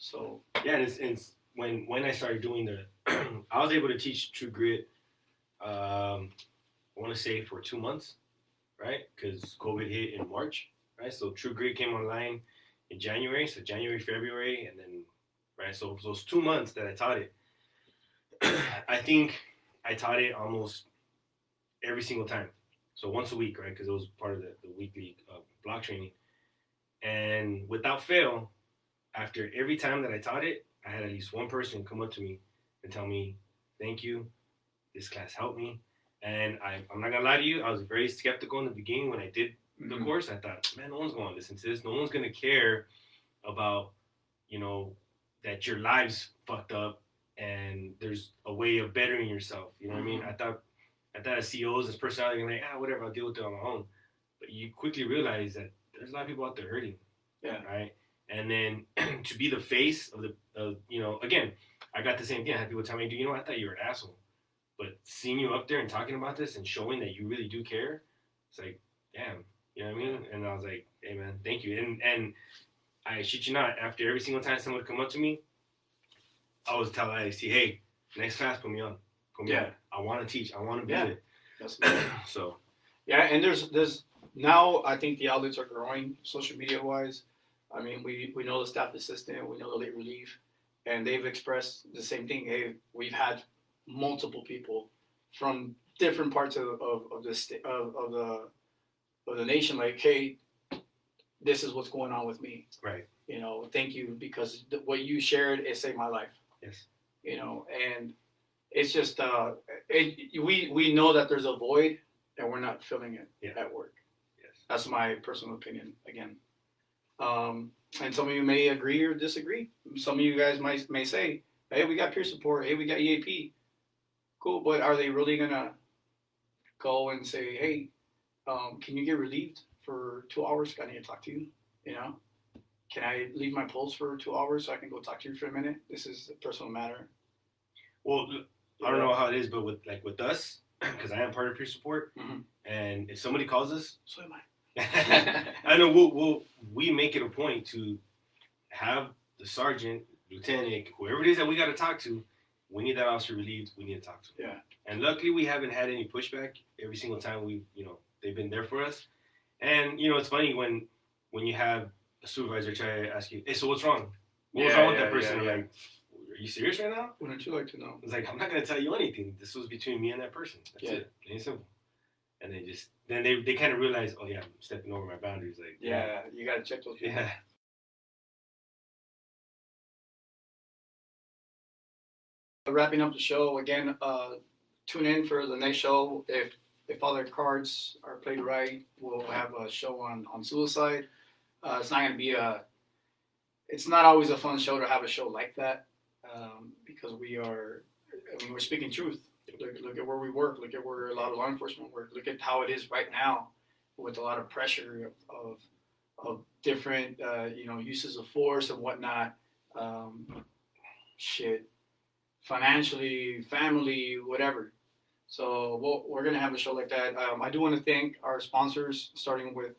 So yeah, and it's when I started doing I was able to teach True Grit. I want to say for 2 months, right? Because COVID hit in March, right? So True Grit came online in January, so January, February, and then right. So those 2 months that I taught it, I think I taught it almost every single time. So once a week, right? Because it was part of the weekly block training, and without fail, after every time that I taught it, I had at least one person come up to me and tell me, thank you, this class helped me. And I'm not going to lie to you, I was very skeptical in the beginning when I did the course. I thought, man, no one's going to listen to this. No one's going to care about, that your life's fucked up and there's a way of bettering yourself. You know what I mean? I thought as CEOs, as personality, like, whatever, I'll deal with it on my own. But you quickly realize that there's a lot of people out there hurting. Yeah. Right? And then to be the face of again, I got the same thing. I had people tell me, I thought you were an asshole. But seeing you up there and talking about this and showing that you really do care, it's like, damn, you know what I mean? And I was like, hey, man, thank you. And I shit you not, after every single time someone would come up to me, I always tell IST, hey, next class, put me on. Put me on. I want to teach. I want to be there. So. Yeah, and there's now I think the outlets are growing social media wise. I mean, we know the staff assistant, we know the late relief, and they've expressed the same thing. Hey, we've had multiple people from different parts of the of the nation, like, hey, this is what's going on with me. Right. Thank you, because what you shared, it saved my life. Yes. And it's just we know that there's a void and we're not filling it at work. Yes. That's my personal opinion again. And some of you may agree or disagree. Some of you guys may say, hey, we got peer support, hey, we got EAP. Cool, but are they really gonna go and say, hey, can you get relieved for 2 hours? I need to talk to you. Can I leave my post for 2 hours so I can go talk to you for a minute? This is a personal matter. Well, I don't know how it is, but with us, because I am part of peer support, and if somebody calls us, so am I. I know we make it a point to have the sergeant, lieutenant, whoever it is that we got to talk to. We need that officer relieved. We need to talk to them. Yeah. And luckily, we haven't had any pushback. Every single time they've been there for us. And it's funny when you have a supervisor try to ask you, hey, so what's wrong? What was wrong with that person? Yeah. Like, are you serious right now? Wouldn't you like to know? It's like, I'm not going to tell you anything. This was between me and that person. That's it. Plain and simple. And they kind of realize, oh yeah, I'm stepping over my boundaries. Like, yeah, you got to check those people. Yeah. Wrapping up the show again. Tune in for the next show. If all their cards are played right, we'll have a show on suicide. It's not going to be it's not always a fun show to have a show like that, because we're speaking truth. Look at where we work. Look at where a lot of law enforcement work. Look at how it is right now, with a lot of pressure of different uses of force and whatnot. Financially, family, whatever. So we're gonna have a show like that. I do want to thank our sponsors, starting with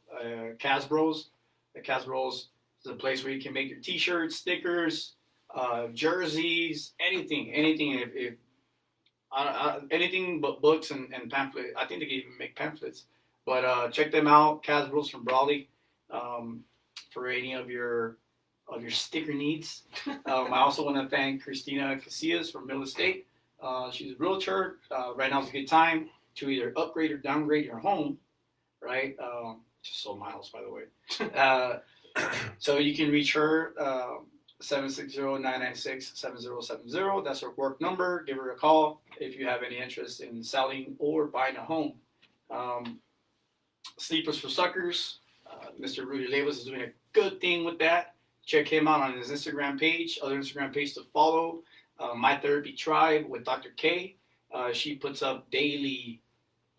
Casbros. Casbros is a place where you can make your T-shirts, stickers, jerseys, anything. If anything but books and pamphlets. I think they can even make pamphlets. But check them out, Casbros from Brawley, for any of your sticker needs. I also want to thank Christina Casillas from Middle Estate. She's a realtor. Right now is a good time to either upgrade or downgrade your home, right? Just sold my house, by the way. So you can reach her, 760-996-7070. That's her work number. Give her a call if you have any interest in selling or buying a home. Sleepers for Suckers. Mr. Rudy Lewis is doing a good thing with that. Check him out on his Instagram page. Other Instagram page to follow. My Therapy Tribe with Dr. K. She puts up daily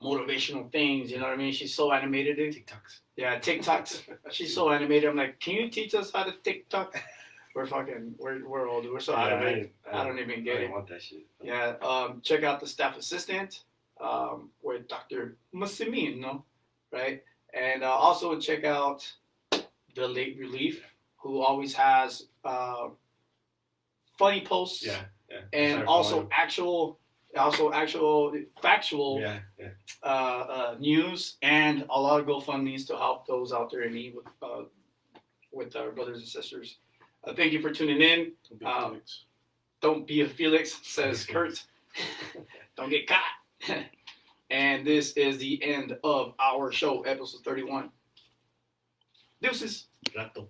motivational things. You know what I mean? She's so animated. TikToks. Yeah, TikToks. She's so animated. I'm like, can you teach us how to TikTok? We're old. We're so out of it. I don't even get it. I don't want that shit. Yeah. Check out the staff assistant with Dr. Massimino, right? And also check out the Late Relief, who always has funny posts. Yeah. And also factual news, and a lot of GoFundMe's to help those out there in need with our brothers and sisters. Thank you for tuning in. Don't be a Felix, says Kurt. Don't get caught. And this is the end of our show, episode 31. Deuces. Rato.